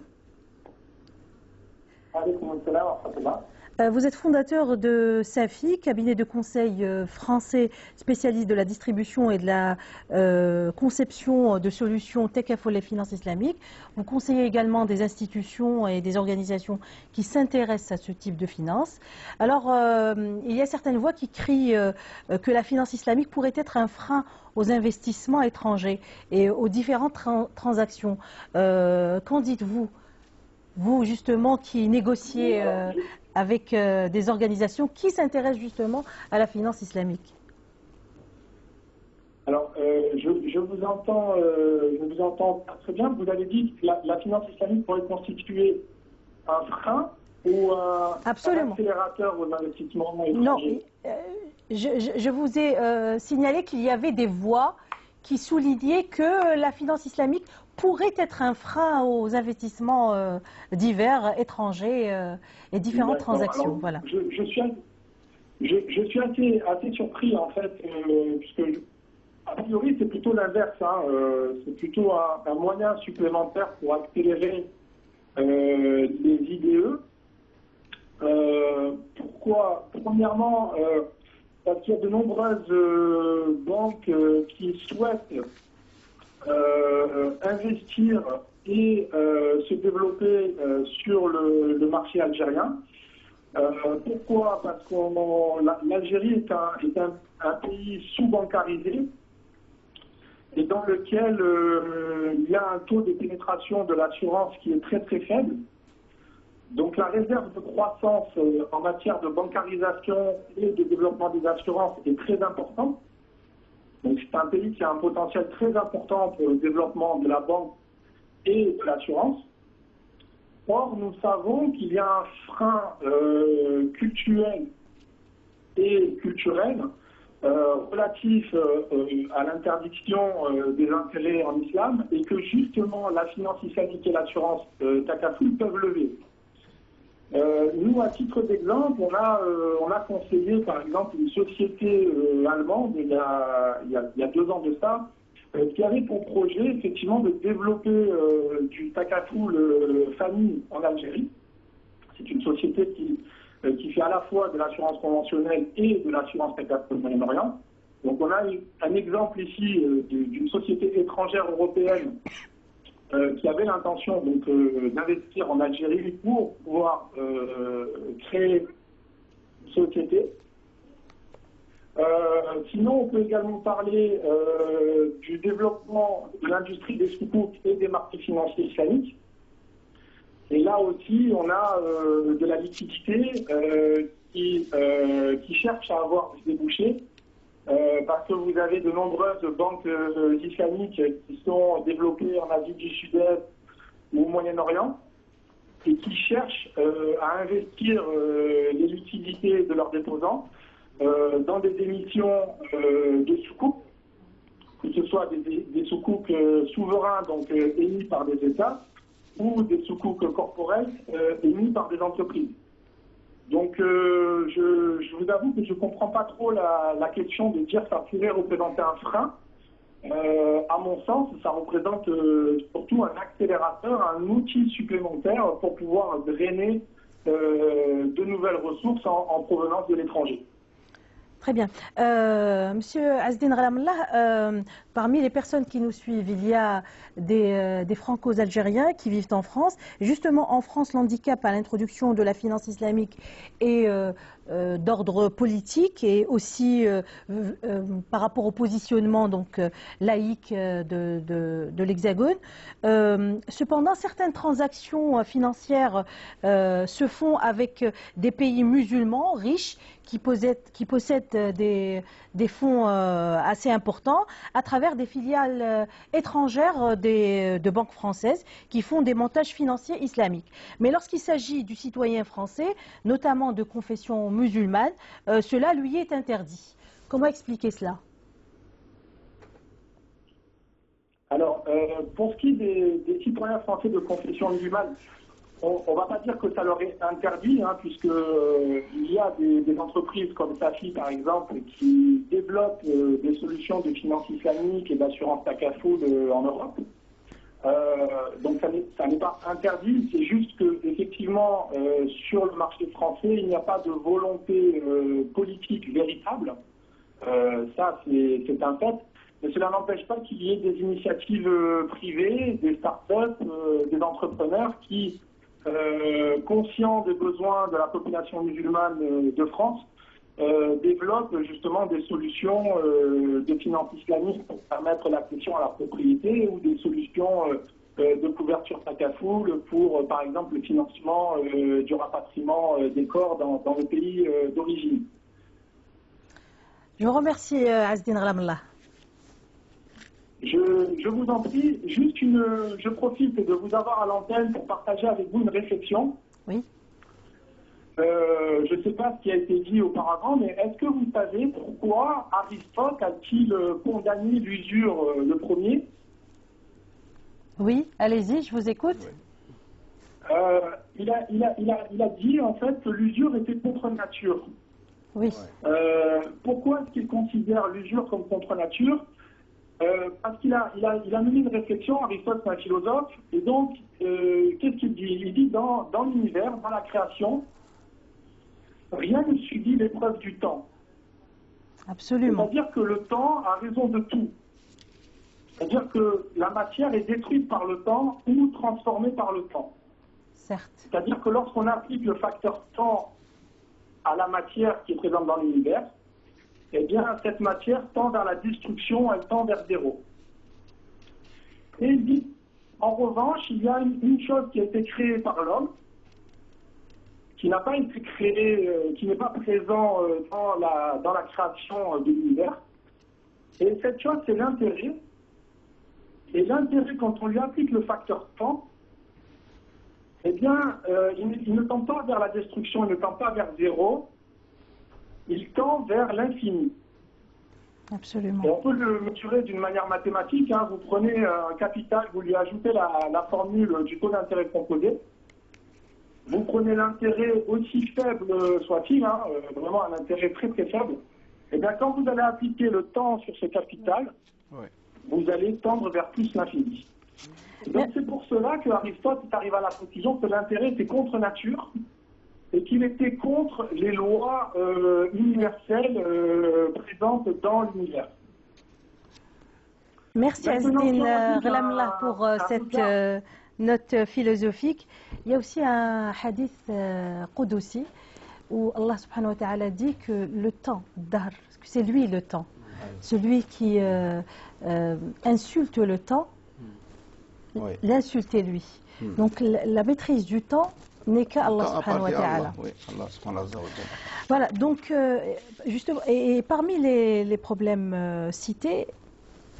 Vous êtes fondateur de SAFI, cabinet de conseil français spécialiste de la distribution et de la conception de solutions Takaful et finance islamique. Vous conseillez également des institutions et des organisations qui s'intéressent à ce type de finance. Alors, il y a certaines voix qui crient que la finance islamique pourrait être un frein aux investissements étrangers et aux différentes transactions. Qu'en dites-vous ? Vous, justement, qui négociez avec des organisations qui s'intéressent justement à la finance islamique.
Alors, je vous entends très bien. Vous avez dit que la finance islamique pourrait constituer un frein ou un accélérateur aux investissements étrangers.
Non, je vous ai signalé qu'il y avait des voix qui soulignaient que la finance islamique pourrait être un frein aux investissements divers, étrangers et différentes transactions.
Alors,
voilà.
Je suis assez surpris en fait, puisque a priori c'est plutôt l'inverse. C'est plutôt un moyen supplémentaire pour accélérer les IDE. Pourquoi? Premièrement, parce qu'il y a de nombreuses banques qui souhaitent investir et se développer sur le marché algérien. Pourquoi? Parce que l'Algérie est un pays sous-bancarisé et dans lequel il y a un taux de pénétration de l'assurance qui est très très faible. Donc la réserve de croissance en matière de bancarisation et de développement des assurances est très importante. Donc c'est un pays qui a un potentiel très important pour le développement de la banque et de l'assurance. Or, nous savons qu'il y a un frein culturel et culturel relatif à l'interdiction des intérêts en islam et que justement la finance islamique et l'assurance Takaful peuvent lever. Nous, à titre d'exemple, on a conseillé par exemple une société allemande il y a 2 ans de ça, qui avait pour projet effectivement de développer du Takaful famille en Algérie. C'est une société qui fait à la fois de l'assurance conventionnelle et de l'assurance Takaful au Moyen-Orient. Donc on a un exemple ici d'une société étrangère européenne qui avait l'intention d'investir en Algérie pour pouvoir créer une société. Sinon, on peut également parler du développement de l'industrie des soukouks et des marchés financiers islamiques. Et là aussi, on a de la liquidité qui cherche à avoir des débouchés. Parce que vous avez de nombreuses banques islamiques qui sont développées en Asie du Sud-Est ou au Moyen-Orient et qui cherchent à investir les liquidités de leurs déposants dans des émissions de soukouks, que ce soit des soukouks souverains, donc émis par des États, ou des soukouks corporels émis par des entreprises. Donc, je vous avoue que je ne comprends pas trop la question de dire que ça pourrait représenter un frein. À mon sens, ça représente surtout un accélérateur, un outil supplémentaire pour pouvoir drainer de nouvelles ressources en provenance de l'étranger.
Très bien. Monsieur Azdine Ramallah, parmi les personnes qui nous suivent, il y a des franco-algériens qui vivent en France. Justement, en France, l'handicap à l'introduction de la finance islamique est d'ordre politique et aussi par rapport au positionnement laïque de l'Hexagone. Cependant, certaines transactions financières se font avec des pays musulmans riches qui possèdent des fonds assez importants à travers des filiales étrangères de banques françaises qui font des montages financiers islamiques. Mais lorsqu'il s'agit du citoyen français, notamment de confession musulmane, cela lui est interdit. Comment expliquer cela?
Alors, pour ce qui est des citoyens français de confession musulmane, on ne va pas dire que ça leur est interdit, puisque il y a des entreprises comme Safi, par exemple, qui développent des solutions de finance islamique et d'assurance Takafoul en Europe. Donc ça n'est pas interdit, c'est juste que effectivement sur le marché français, il n'y a pas de volonté politique véritable. Ça, c'est un fait. Mais cela n'empêche pas qu'il y ait des initiatives privées, des start-up, des entrepreneurs qui, conscients des besoins de la population musulmane de France, développent justement des solutions de finance islamique pour permettre l'accession à la propriété ou des solutions de couverture Takafoul pour, par exemple, le financement du rapatriement des corps dans le pays d'origine.
Je vous remercie, Azdine Ramallah.
Je vous en prie, juste je profite de vous avoir à l'antenne pour partager avec vous une réflexion.
Oui.
Je ne sais pas ce qui a été dit auparavant, mais est-ce que vous savez pourquoi Aristote a-t-il condamné l'usure le premier?
Oui, allez-y, je vous écoute.
Il a dit en fait que l'usure était contre nature.
Oui.
Pourquoi est-ce qu'il considère l'usure comme contre nature? Parce qu'il a mené une réflexion, Aristote c'est un philosophe, et donc qu'est-ce qu'il dit? Il dit dans l'univers, dans la création, rien ne subit l'épreuve du temps.
Absolument.
C'est-à-dire que le temps a raison de tout. C'est-à-dire que la matière est détruite par le temps ou transformée par le temps.
Certes.
C'est-à-dire que lorsqu'on applique le facteur temps à la matière qui est présente dans l'univers, eh bien, cette matière tend vers la destruction, elle tend vers zéro. Et il dit, en revanche, il y a une chose qui a été créée par l'homme, qui n'a pas été créé, qui n'est pas présent dans la création de l'univers. Et cette chose, c'est l'intérêt. Et l'intérêt, quand on lui applique le facteur temps, eh bien, il ne tend pas vers la destruction, il ne tend pas vers zéro, il tend vers l'infini.
Absolument.
Et on peut le mesurer d'une manière mathématique. Vous prenez un capital, vous lui ajoutez la formule du taux d'intérêt composé. Vous prenez l'intérêt aussi faible soit-il, vraiment un intérêt très très faible. Et bien quand vous allez appliquer le temps sur ce capital, vous allez tendre vers plus l'infini. Donc c'est pour cela que Aristote arrive à la conclusion que l'intérêt était contre nature et qu'il était contre les lois universelles présente dans l'univers.
Merci Azdine Glamla pour cette note philosophique. Il y a aussi un hadith Qudusi où Allah subhanahu wa ta'ala dit que le temps, c'est lui le temps. Celui qui insulte le temps, l'insultez-lui. Donc la maîtrise du temps n'est qu'à Allah subhanahu wa ta'ala. Voilà, donc justement, et parmi les problèmes cités,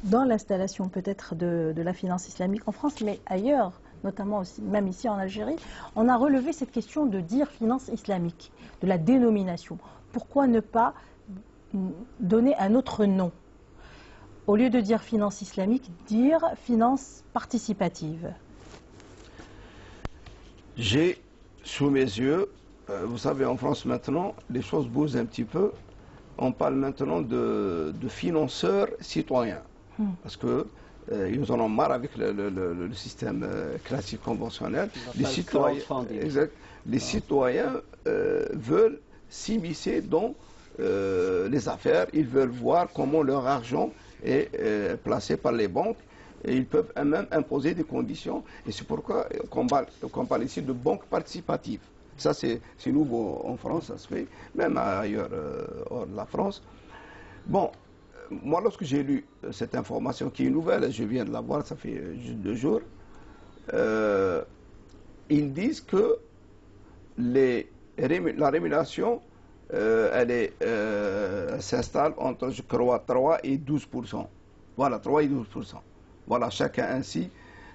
dans l'installation peut-être de la finance islamique en France, mais ailleurs, notamment aussi, même ici en Algérie, on a relevé cette question de dire finance islamique, de la dénomination. Pourquoi ne pas donner un autre nom? Au lieu de dire finance islamique, dire finance participative.
J'ai sous mes yeux, vous savez, en France maintenant, les choses bougent un petit peu. On parle maintenant de financeurs citoyens. Parce que ils en ont marre avec le système classique conventionnel. Les citoyens veulent s'immiscer dans les affaires. Ils veulent voir comment leur argent est placé par les banques. Et ils peuvent même imposer des conditions. Et c'est pourquoi qu'on parle ici de banque participative. Ça, c'est nouveau en France, ça se fait, même ailleurs hors de la France. Bon, moi, lorsque j'ai lu cette information qui est nouvelle, je viens de la voir, ça fait juste 2 jours, ils disent que la rémunération, elle s'installe entre, je crois, 3 et 12%. Voilà, 3 et 12%. Voilà, chacun ainsi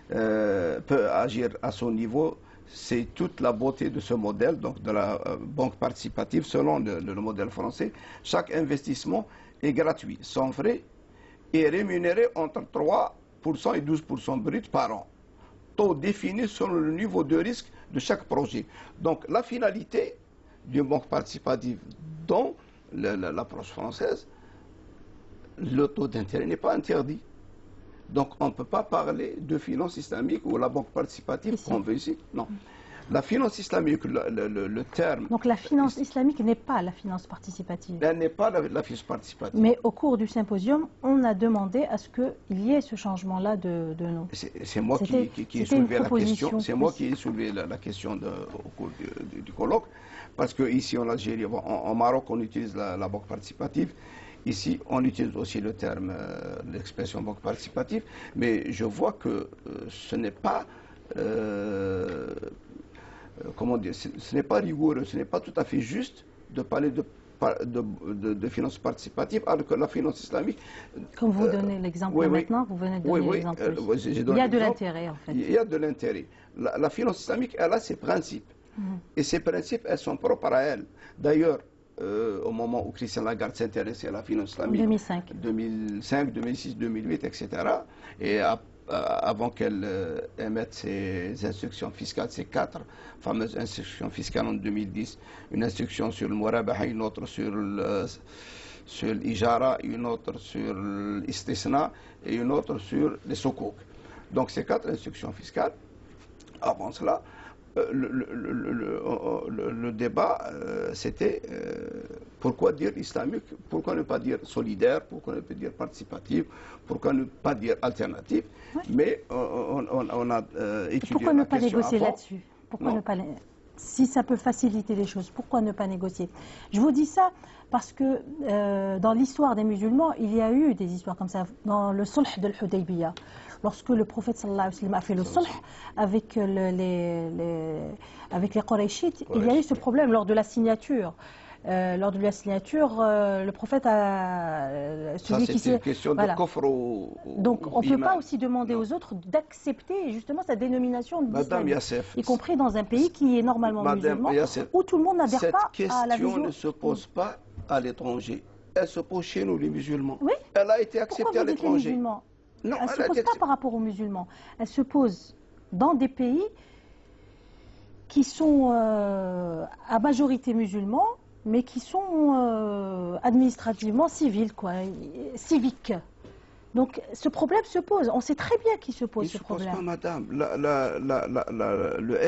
peut agir à son niveau. C'est toute la beauté de ce modèle, donc de la banque participative, selon le modèle français. Chaque investissement est gratuit, sans frais, et rémunéré entre 3% et 12% brut par an. Taux défini selon le niveau de risque de chaque projet. Donc la finalité d'une banque participative dans l'approche française, le taux d'intérêt n'est pas interdit. Donc on ne peut pas parler de finance islamique ou la banque participative qu'on veut ici. Non. La finance islamique, le terme...
Donc la finance islamique n'est pas la finance participative.
Elle n'est pas la finance participative.
Mais au cours du symposium, on a demandé à ce qu'il y ait ce changement-là de nom.
C'est moi qui ai soulevé la question. C'est moi qui ai soulevé la question au cours du colloque. Parce qu'ici en Algérie, en Maroc, on utilise la banque participative. Ici, on utilise aussi le terme, l'expression banque participative. Mais je vois que ce n'est pas... comment dire, ce n'est pas rigoureux, ce n'est pas tout à fait juste de parler de finance participative, alors que la finance islamique...
Comme vous donnez l'exemple maintenant, vous venez de donner l'exemple. Il y a de l'intérêt, en fait.
Il y a de l'intérêt. La finance islamique, elle a ses principes. Et ces principes, elles sont propres à elle. D'ailleurs, au moment où Christine Lagarde s'intéressait à la finance islamique, 2005, 2006, 2008, etc., et avant qu'elle émette ses instructions fiscales, ces 4 fameuses instructions fiscales en 2010, une instruction sur le Mourabaha, une autre sur l'Ijara, une autre sur l'Istisna et une autre sur les Soukouk. Donc ces 4 instructions fiscales, avant cela, le débat, c'était pourquoi dire islamique, pourquoi ne pas dire solidaire, pourquoi ne pas dire participatif, pourquoi ne pas dire alternative. Oui. Mais on a étudié
pourquoi
la question. Pourquoi
ne pas négocier là-dessus? Pourquoi ne pas, si ça peut faciliter les choses, pourquoi ne pas négocier? Je vous dis ça parce que dans l'histoire des musulmans, il y a eu des histoires comme ça. Dans le sulh de l'Hudaybiyah, lorsque le prophète sallallahu alayhi wa sallam a fait le sulh avec les Qurayshites, il y a eu ce problème lors de la signature. Lors de la signature, le prophète a...
C'est une question de coffre
Donc on ne peut pas aussi demander aux autres d'accepter justement sa dénomination d'islam, y compris dans un pays qui est normalement musulman, où tout le monde n'adhère pas à la vision...
Cette question ne se pose pas à l'étranger. Elle se pose chez nous, les musulmans.
Oui.
Elle a été acceptée à l'étranger.
Non, elle ne se pose pas par rapport aux musulmans. Elle se pose dans des pays qui sont à majorité musulmans, mais qui sont administrativement civiques. Donc ce problème se pose. On sait très bien qu'il se pose
Il
ce
se pose
problème.
pas, madame. Le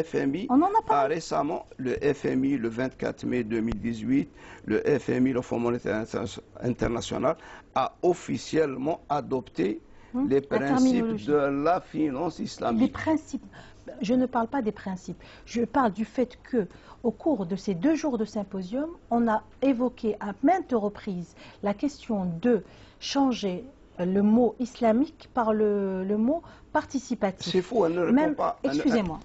FMI
On en a
a récemment, le FMI, le 24 mai 2018, le FMI, le Fonds monétaire international, a officiellement adopté les principes de la finance islamique.
Les principes. Je ne parle pas des principes. Je parle du fait que, au cours de ces 2 jours de symposium, on a évoqué à maintes reprises la question de changer le mot islamique par le mot participatif.
C'est faux, elle ne répond pas.
Excusez-moi.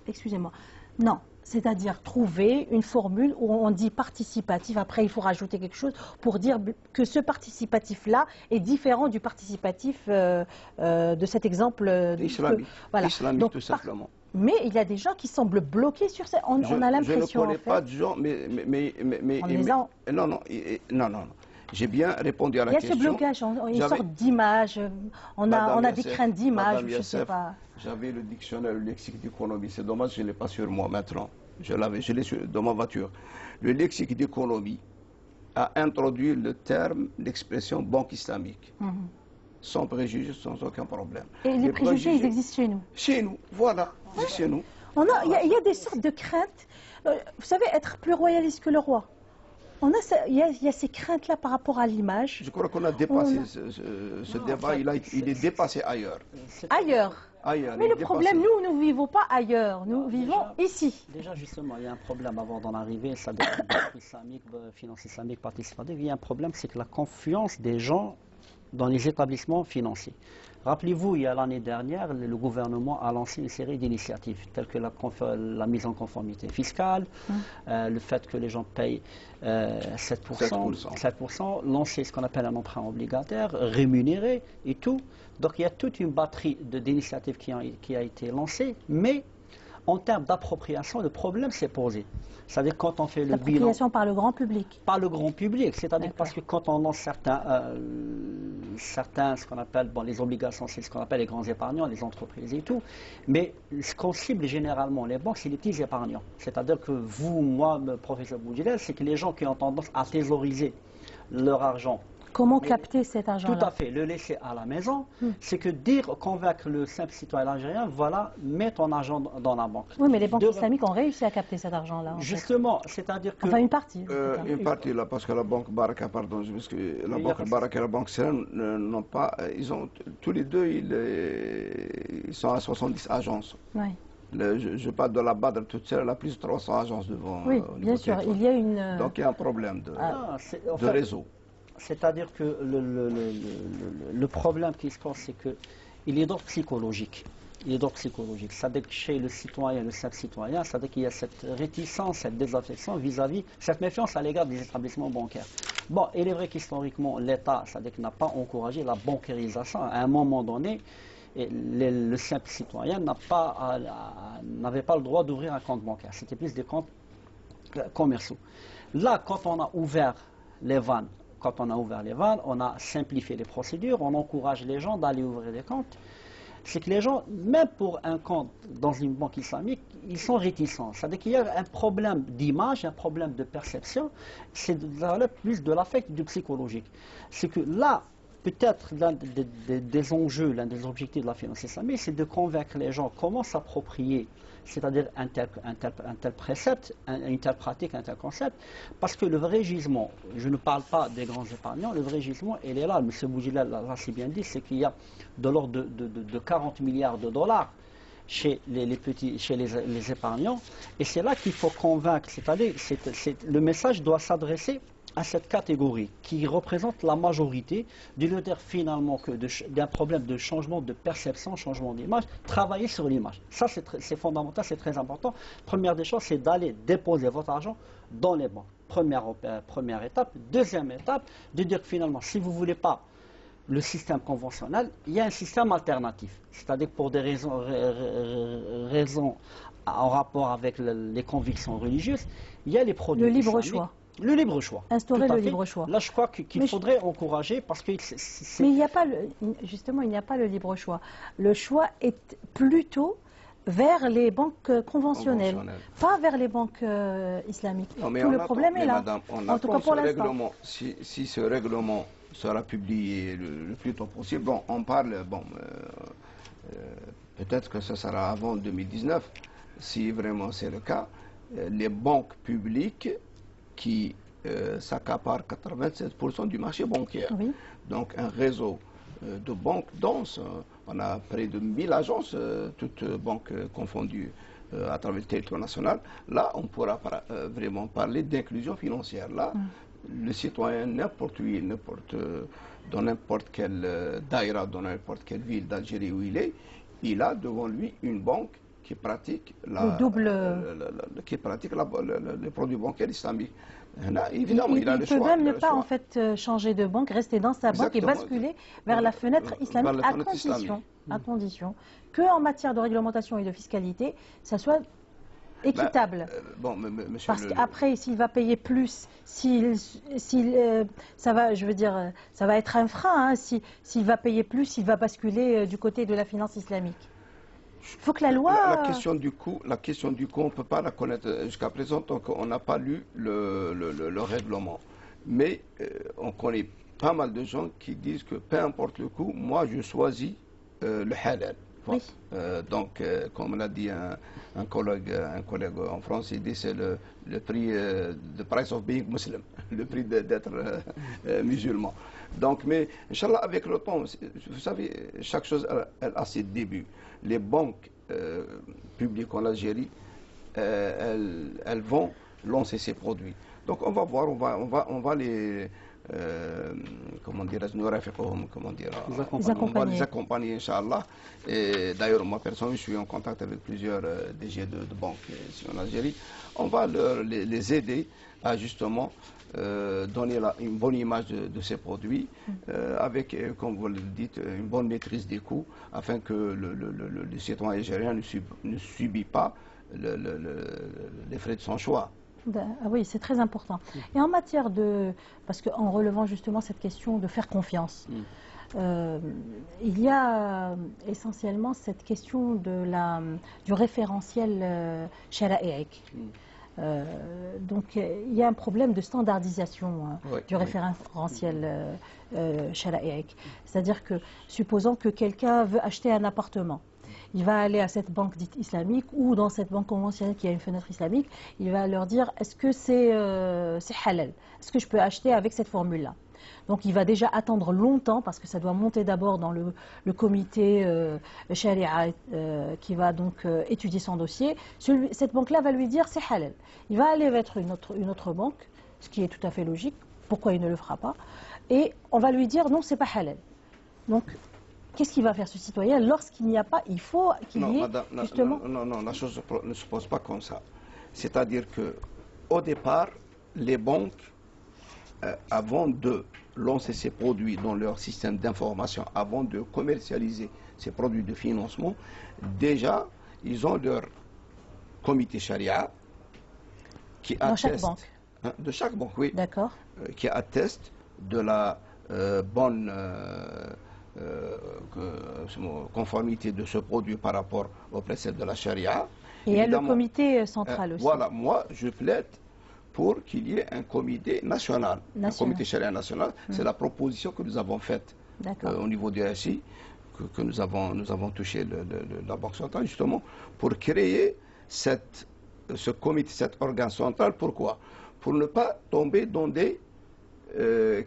Non, c'est-à-dire trouver une formule où on dit participatif, après il faut rajouter quelque chose pour dire que ce participatif-là est différent du participatif de cet exemple.
Islamique,
voilà.
islamique
Donc,
tout simplement.
Mais il y a des gens qui semblent bloqués sur ça. On a l'impression.
Je ne connais pas de gens, non. J'ai bien répondu à la question.
Il y a ce blocage, une sorte d'image. On a des craintes d'image, je ne sais pas.
J'avais le dictionnaire, le lexique d'économie. C'est dommage, je ne l'ai pas sur moi maintenant. Je l'ai dans ma voiture. Le lexique d'économie a introduit le terme, l'expression banque islamique. Sans préjugés, sans aucun problème.
Et les préjugés, ils existent chez nous.
Chez nous, voilà, chez nous.
Il y a des sortes de craintes. Vous savez, être plus royaliste que le roi. Il y a ces craintes-là par rapport à l'image.
Je crois qu'on a dépassé ce débat, il est dépassé ailleurs.
Ailleurs. Mais le problème, nous ne vivons pas ailleurs, nous vivons ici.
Déjà, justement, il y a un problème avant d'en arriver, ça islamique, finance islamique, participative. Il y a un problème, c'est que la confiance des gens dans les établissements financiers. Rappelez-vous, il y a l'année dernière, le gouvernement a lancé une série d'initiatives, telles que la mise en conformité fiscale, le fait que les gens payent 7%, lancer ce qu'on appelle un emprunt obligataire, rémunéré et tout. Donc il y a toute une batterie d'initiatives qui a été lancée, mais en termes d'appropriation, le problème s'est posé. C'est-à-dire quand on fait le bilan...
L'appropriation par le grand public.
Par le grand public, c'est-à-dire parce que quand on lance certains, ce qu'on appelle, les obligations, c'est ce qu'on appelle les grands épargnants, les entreprises et tout, mais ce qu'on cible généralement, les banques, c'est les petits épargnants. C'est-à-dire que vous, moi, professeur Boudjilel, c'est que les gens qui ont tendance à thésauriser leur argent.
Comment capter cet argent-là?
Tout à fait, le laisser à la maison, c'est que convaincre le simple citoyen algérien, voilà, mets ton argent dans la banque.
Oui, mais les banques islamiques ont réussi à capter cet argent-là.
Justement, c'est-à-dire que...
Enfin, une partie.
Une partie, là, parce que la banque Baraka, pardon, parce que la banque Baraka et la banque Seren n'ont pas... tous les deux, ils sont à 70 agences. Oui. Je parle de la Badr toute seule, elle a plus de 300 agences devant.
Oui, bien sûr, il y a une...
Donc il y a un problème de réseau.
C'est-à-dire que le problème qui se pose, c'est qu'il est d'ordre psychologique. Il est d'ordre psychologique. C'est-à-dire que chez le citoyen, le simple citoyen, c'est-à-dire qu'il y a cette réticence, cette désaffection vis-à-vis, cette méfiance à l'égard des établissements bancaires. Bon, il est vrai qu'historiquement, l'État, c'est-à-dire qu'il n'a pas encouragé la bancarisation. À un moment donné, le simple citoyen n'avait pas le droit d'ouvrir un compte bancaire. C'était plus des comptes commerciaux. Là, quand on a ouvert les vannes, on a simplifié les procédures, on encourage les gens d'aller ouvrir des comptes. C'est que les gens, même pour un compte dans une banque islamique, ils sont réticents. C'est-à-dire qu'il y a un problème d'image, un problème de perception, c'est plus de l'affect, du psychologique. C'est que là, peut-être l'un des enjeux, l'un des objectifs de la finance islamique, c'est de convaincre les gens comment s'approprier, c'est-à-dire un tel précepte, une telle pratique, un tel concept, parce que le vrai gisement, je ne parle pas des grands épargnants, le vrai gisement, il est là, M. Boudjilel l'a si bien dit, c'est qu'il y a de l'ordre de 40 milliards de dollars chez les épargnants, et c'est là qu'il faut convaincre, c'est-à-dire le message doit s'adresser à cette catégorie qui représente la majorité, de le dire finalement que d'un problème de changement de perception, changement d'image, travailler sur l'image. Ça c'est fondamental, c'est très important. Première des choses, c'est d'aller déposer votre argent dans les banques. Première étape. Deuxième étape, de dire que finalement, si vous ne voulez pas le système conventionnel, il y a un système alternatif. C'est-à-dire pour des raisons en rapport avec les convictions religieuses, il y a les produits
le libre choix.
Le libre choix.
Instaurer le libre choix.
Là, je crois qu'il faudrait encourager parce que...
Mais il n'y a pas justement, il n'y a pas le libre choix. Le choix est plutôt vers les banques conventionnelles, pas vers les banques islamiques.
Non, mais
tout le problème est là.
Madame,
en tout cas pour l'instant.
Si ce règlement sera publié le plus tôt possible, bon, on parle, bon, peut-être que ce sera avant 2019, si vraiment c'est le cas, les banques publiques qui s'accaparent 87% du marché bancaire.
Oui.
Donc un réseau de banques dense, on a près de 1000 agences, toutes banques confondues à travers le territoire national. Là, on pourra vraiment parler d'inclusion financière. Là, le citoyen, n'importe où, dans n'importe quelle daïra, dans n'importe quelle ville d'Algérie où il est, il a devant lui une banque qui pratique les produits bancaires islamiques. Là, évidemment, il a le choix.
Il peut même ne pas en fait changer de banque, rester dans sa banque et basculer vers la fenêtre islamique à condition qu'en matière de réglementation et de fiscalité, ça soit équitable. Parce qu'après, s'il va payer plus, ça va, je veux dire, ça va être un frein. Hein, s'il va payer plus, il va basculer du côté de la finance islamique. Il faut que la loi...
La question du coût, on ne peut pas la connaître jusqu'à présent, donc on n'a pas lu le règlement. Mais on connaît pas mal de gens qui disent que peu importe le coût, moi je choisis le halal.
Oui.
Donc, comme l'a dit un collègue en France, il dit c'est le prix, the price of being Muslim, le prix d'être musulman. Donc, mais, Inch'Allah, avec le temps, vous savez, chaque chose elle a ses débuts. Les banques publiques en Algérie, elles vont lancer ces produits. Donc, on va voir, on va les... comment dirais-je, on va les accompagner, Inch'Allah. Et d'ailleurs, moi, personnellement, je suis en contact avec plusieurs DG de banques ici en Algérie. On va les aider à justement donner une bonne image de ces produits, avec, comme vous le dites, une bonne maîtrise des coûts, afin que le citoyen algérien ne subit pas les frais de son choix.
Ah oui, c'est très important. Et en matière de... Parce qu'en relevant justement cette question de faire confiance, il y a essentiellement cette question du référentiel shara'ique. Donc il y a un problème de standardisation du référentiel shara'ique. C'est-à-dire que, supposons que quelqu'un veut acheter un appartement, il va aller à cette banque dite islamique ou dans cette banque conventionnelle qui a une fenêtre islamique, il va leur dire est-ce que c'est halal? Est-ce que je peux acheter avec cette formule-là? Donc il va déjà attendre longtemps parce que ça doit monter d'abord dans le comité Sharia qui va donc étudier son dossier. Cette banque-là va lui dire c'est halal. Il va aller vers une autre banque, ce qui est tout à fait logique. Pourquoi il ne le fera pas? Et on va lui dire non, c'est pas halal. Donc qu'est-ce qu'il va faire ce citoyen lorsqu'il n'y a pas? Il faut qu'il y ait justement...
Non, la chose ne se pose pas comme ça. C'est-à-dire qu'au départ, les banques, avant de lancer ces produits dans leur système d'information, avant de commercialiser ces produits de financement, déjà, ils ont leur comité charia qui atteste...
Dans chaque banque?
De chaque banque, oui.
D'accord.
Qui atteste de la bonne... conformité de ce produit par rapport aux préceptes de la charia.
Et il y a le comité central aussi.
Voilà, moi je plaide pour qu'il y ait un comité national. Un comité charia national. C'est la proposition que nous avons faite au niveau du RSI, que nous avons touché la Banque centrale, justement, pour créer ce comité, cet organe central. Pourquoi? Pour ne pas tomber dans des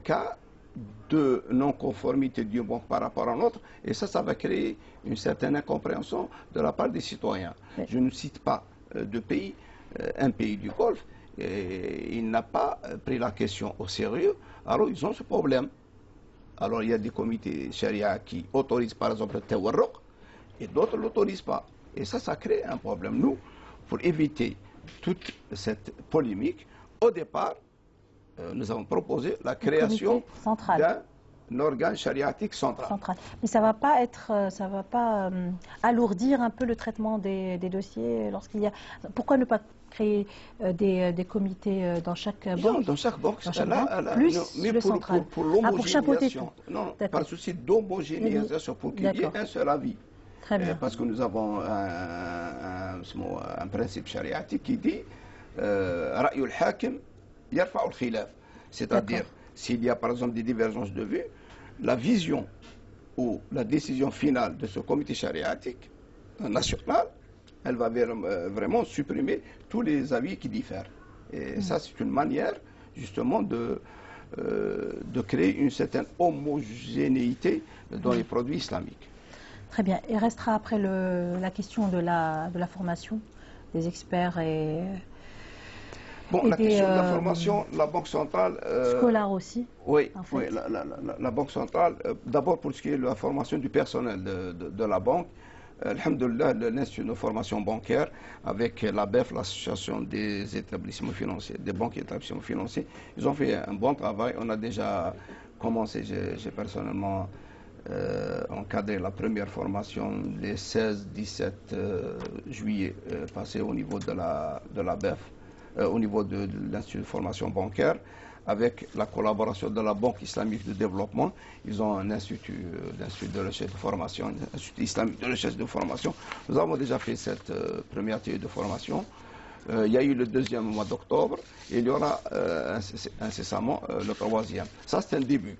cas de non-conformité d'une banque par rapport à l'autre, et ça va créer une certaine incompréhension de la part des citoyens. Je ne cite pas de pays, un pays du Golfe, il n'a pas pris la question au sérieux, alors ils ont ce problème. Alors il y a des comités charia qui autorisent par exemple le tawarruq, et d'autres ne l'autorisent pas. Et ça crée un problème. Nous, pour éviter toute cette polémique, au départ, nous avons proposé la création d'un organe chariatique central.
Mais ça va pas alourdir un peu le traitement des dossiers lorsqu'il y a... Pourquoi ne pas créer des comités dans chaque banque?
Dans chaque banque,
plus le
pour l'homogénéisation. Non, par souci d'homogénéisation, pour qu'il y ait un seul avis.
Très bien.
Parce que nous avons un principe chariatique qui dit رأي الحاكم يرفع الخلاف. C'est-à-dire, s'il y a par exemple des divergences de vues, la vision ou la décision finale de ce comité chariatique national, elle va vraiment supprimer tous les avis qui diffèrent. Et ça, c'est une manière justement de créer une certaine homogénéité dans les produits islamiques.
Très bien. Il restera après la question de la formation des experts et...
Bon, la question de la formation, la Banque centrale...
scolaire aussi.
Oui,
en fait.
oui, la Banque centrale, d'abord pour ce qui est de la formation du personnel de la banque, alhamdoulilah, l'Institut de formation bancaire, avec la BEF, l'Association des établissements financiers, des banques et établissements financiers, ils ont fait un bon travail. On a déjà commencé, j'ai personnellement encadré la première formation les 16-17 juillet passé au niveau de la BEF. Au niveau de l'Institut de formation bancaire, avec la collaboration de la Banque islamique de développement. Ils ont un institut de recherche de formation, un institut islamique de recherche de formation. Nous avons déjà fait cette première atelier de formation. Il y a eu le deuxième au mois d'octobre et il y aura incessamment le troisième. Ça, c'est un début.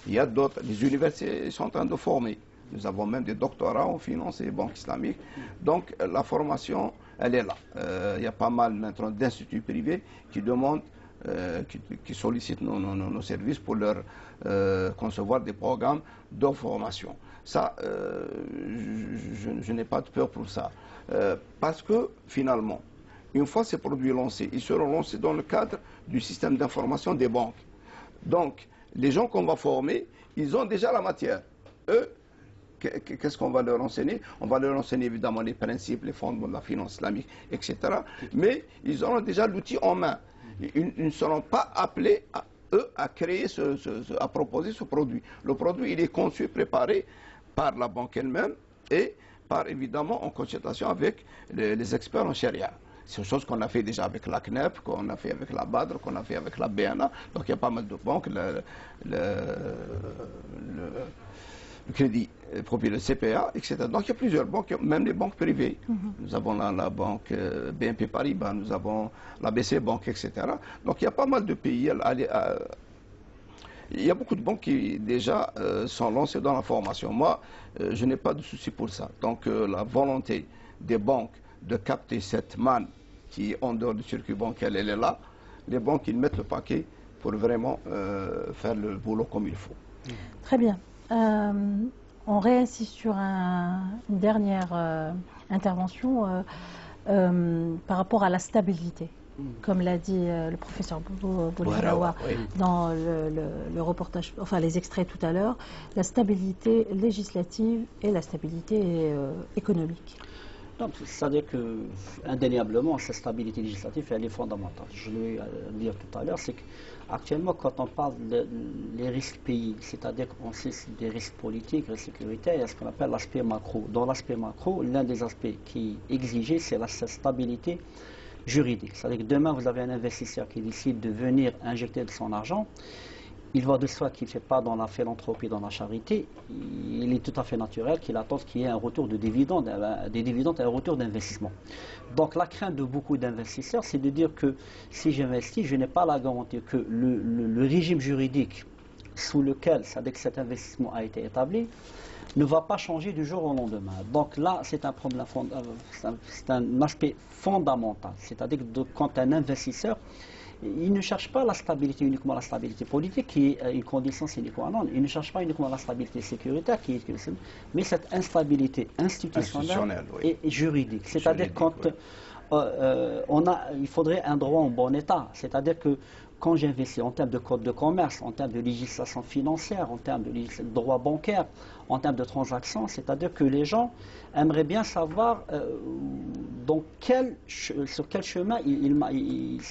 Il y a d'autres, les universités sont en train de former. Nous avons même des doctorats en finance et banque islamique. Donc la formation, elle est là. Il y a pas mal maintenant d'instituts privés qui demandent, qui sollicitent nos services pour leur concevoir des programmes de formation. Ça, je n'ai pas de peur pour ça. Parce que finalement, une fois ces produits lancés, ils seront lancés dans le cadre du système d'information des banques. Donc, les gens qu'on va former, ils ont déjà la matière. Eux, qu'est-ce qu'on va leur enseigner? On va leur enseigner évidemment les principes, les fondements de la finance islamique, etc. Mais ils auront déjà l'outil en main. Ils ne seront pas appelés, à créer, à proposer ce produit. Le produit, il est conçu, préparé par la banque elle-même et par, évidemment, en consultation avec les experts en charia. C'est une chose qu'on a fait déjà avec la CNEP, qu'on a fait avec la BADR, qu'on a fait avec la BNA. Donc il y a pas mal de banques. Le crédit populaire, le CPA, etc. Donc il y a plusieurs banques, même les banques privées. Nous avons la banque BNP Paribas, nous avons la BC Banque, etc. Donc il y a pas mal de pays. Il y a beaucoup de banques qui déjà sont lancées dans la formation. Moi, je n'ai pas de souci pour ça. Donc la volonté des banques de capter cette manne qui est en dehors du circuit bancaire, elle est là. Les banques, ils mettent le paquet pour vraiment faire le boulot comme il faut.
Très bien. On réinsiste sur une dernière intervention par rapport à la stabilité. Comme l'a dit le professeur Bouharawa dans le reportage, enfin les extraits tout à l'heure, la stabilité législative et la stabilité économique.
C'est-à-dire que, indéniablement, cette stabilité législative, elle est fondamentale. Je l'ai dit tout à l'heure, c'est qu'actuellement, quand on parle des risques pays, c'est-à-dire qu'on sait des risques politiques, risques sécuritaires, il y a ce qu'on appelle l'aspect macro. Dans l'aspect macro, l'un des aspects qui est exigé, c'est la stabilité juridique. C'est-à-dire que demain, vous avez un investisseur qui décide de venir injecter de son argent. Il va de soi qu'il ne fait pas dans la philanthropie, dans la charité. Il est tout à fait naturel qu'il attende qu'il y ait un retour de dividendes, des dividendes et un retour d'investissement. Donc la crainte de beaucoup d'investisseurs, c'est de dire que si j'investis, je n'ai pas la garantie que le régime juridique sous lequel cet investissement a été établi ne va pas changer du jour au lendemain. Donc là, c'est un problème, c'est un aspect fondamental. C'est-à-dire que quand un investisseur, il ne cherche pas la stabilité, uniquement la stabilité politique, qui est une condition sine qua non. Il ne cherche pas uniquement la stabilité sécuritaire, mais cette instabilité institutionnelle et juridique. C'est-à-dire quand il faudrait un droit en bon état. C'est-à-dire que quand j'investis en termes de code de commerce, en termes de législation financière, en termes de droit bancaire, en termes de transactions, c'est-à-dire que les gens aimeraient bien savoir sur quel chemin ils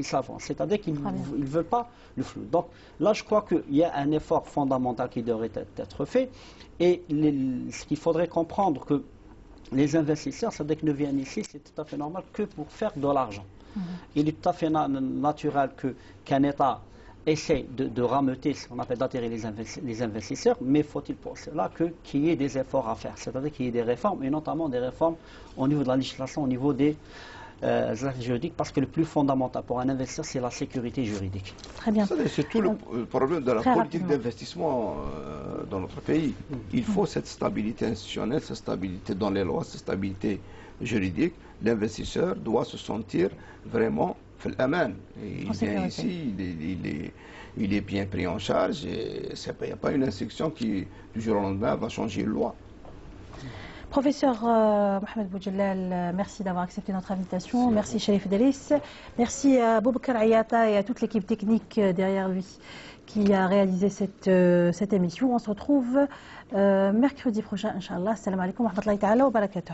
s'avancent. C'est-à-dire qu'ils ne veulent pas le flou. Donc là, je crois qu'il y a un effort fondamental qui devrait être fait. Et ce qu'il faudrait comprendre, que les investisseurs, c'est-à-dire qu'ils ne viennent ici, c'est tout à fait normal que pour faire de l'argent. Il est tout à fait naturel qu'un État essaie de rameuter ce qu'on appelle d'attirer les investisseurs, mais faut-il pour cela qu'il y ait des efforts à faire, c'est-à-dire qu'il y ait des réformes, et notamment des réformes au niveau de la législation, au niveau des actes juridiques, parce que le plus fondamental pour un investisseur, c'est la sécurité juridique.
Très bien.
C'est tout le problème de la politique d'investissement dans notre pays. Il faut cette stabilité institutionnelle, cette stabilité dans les lois, cette stabilité juridique. L'investisseur doit se sentir vraiment fait l'aman. Il vient ici, il est bien pris en charge, et il n'y a pas une instruction qui, du jour au lendemain, va changer une loi.
Professeur Mohamed Boujelal, merci d'avoir accepté notre invitation. Merci Cherif Delis. Merci à Boubacar Ayata et à toute l'équipe technique derrière lui qui a réalisé cette émission. On se retrouve mercredi prochain, Inch'Allah. Assalamu alaikum wa rahmatullahi ta'ala wa barakatuh.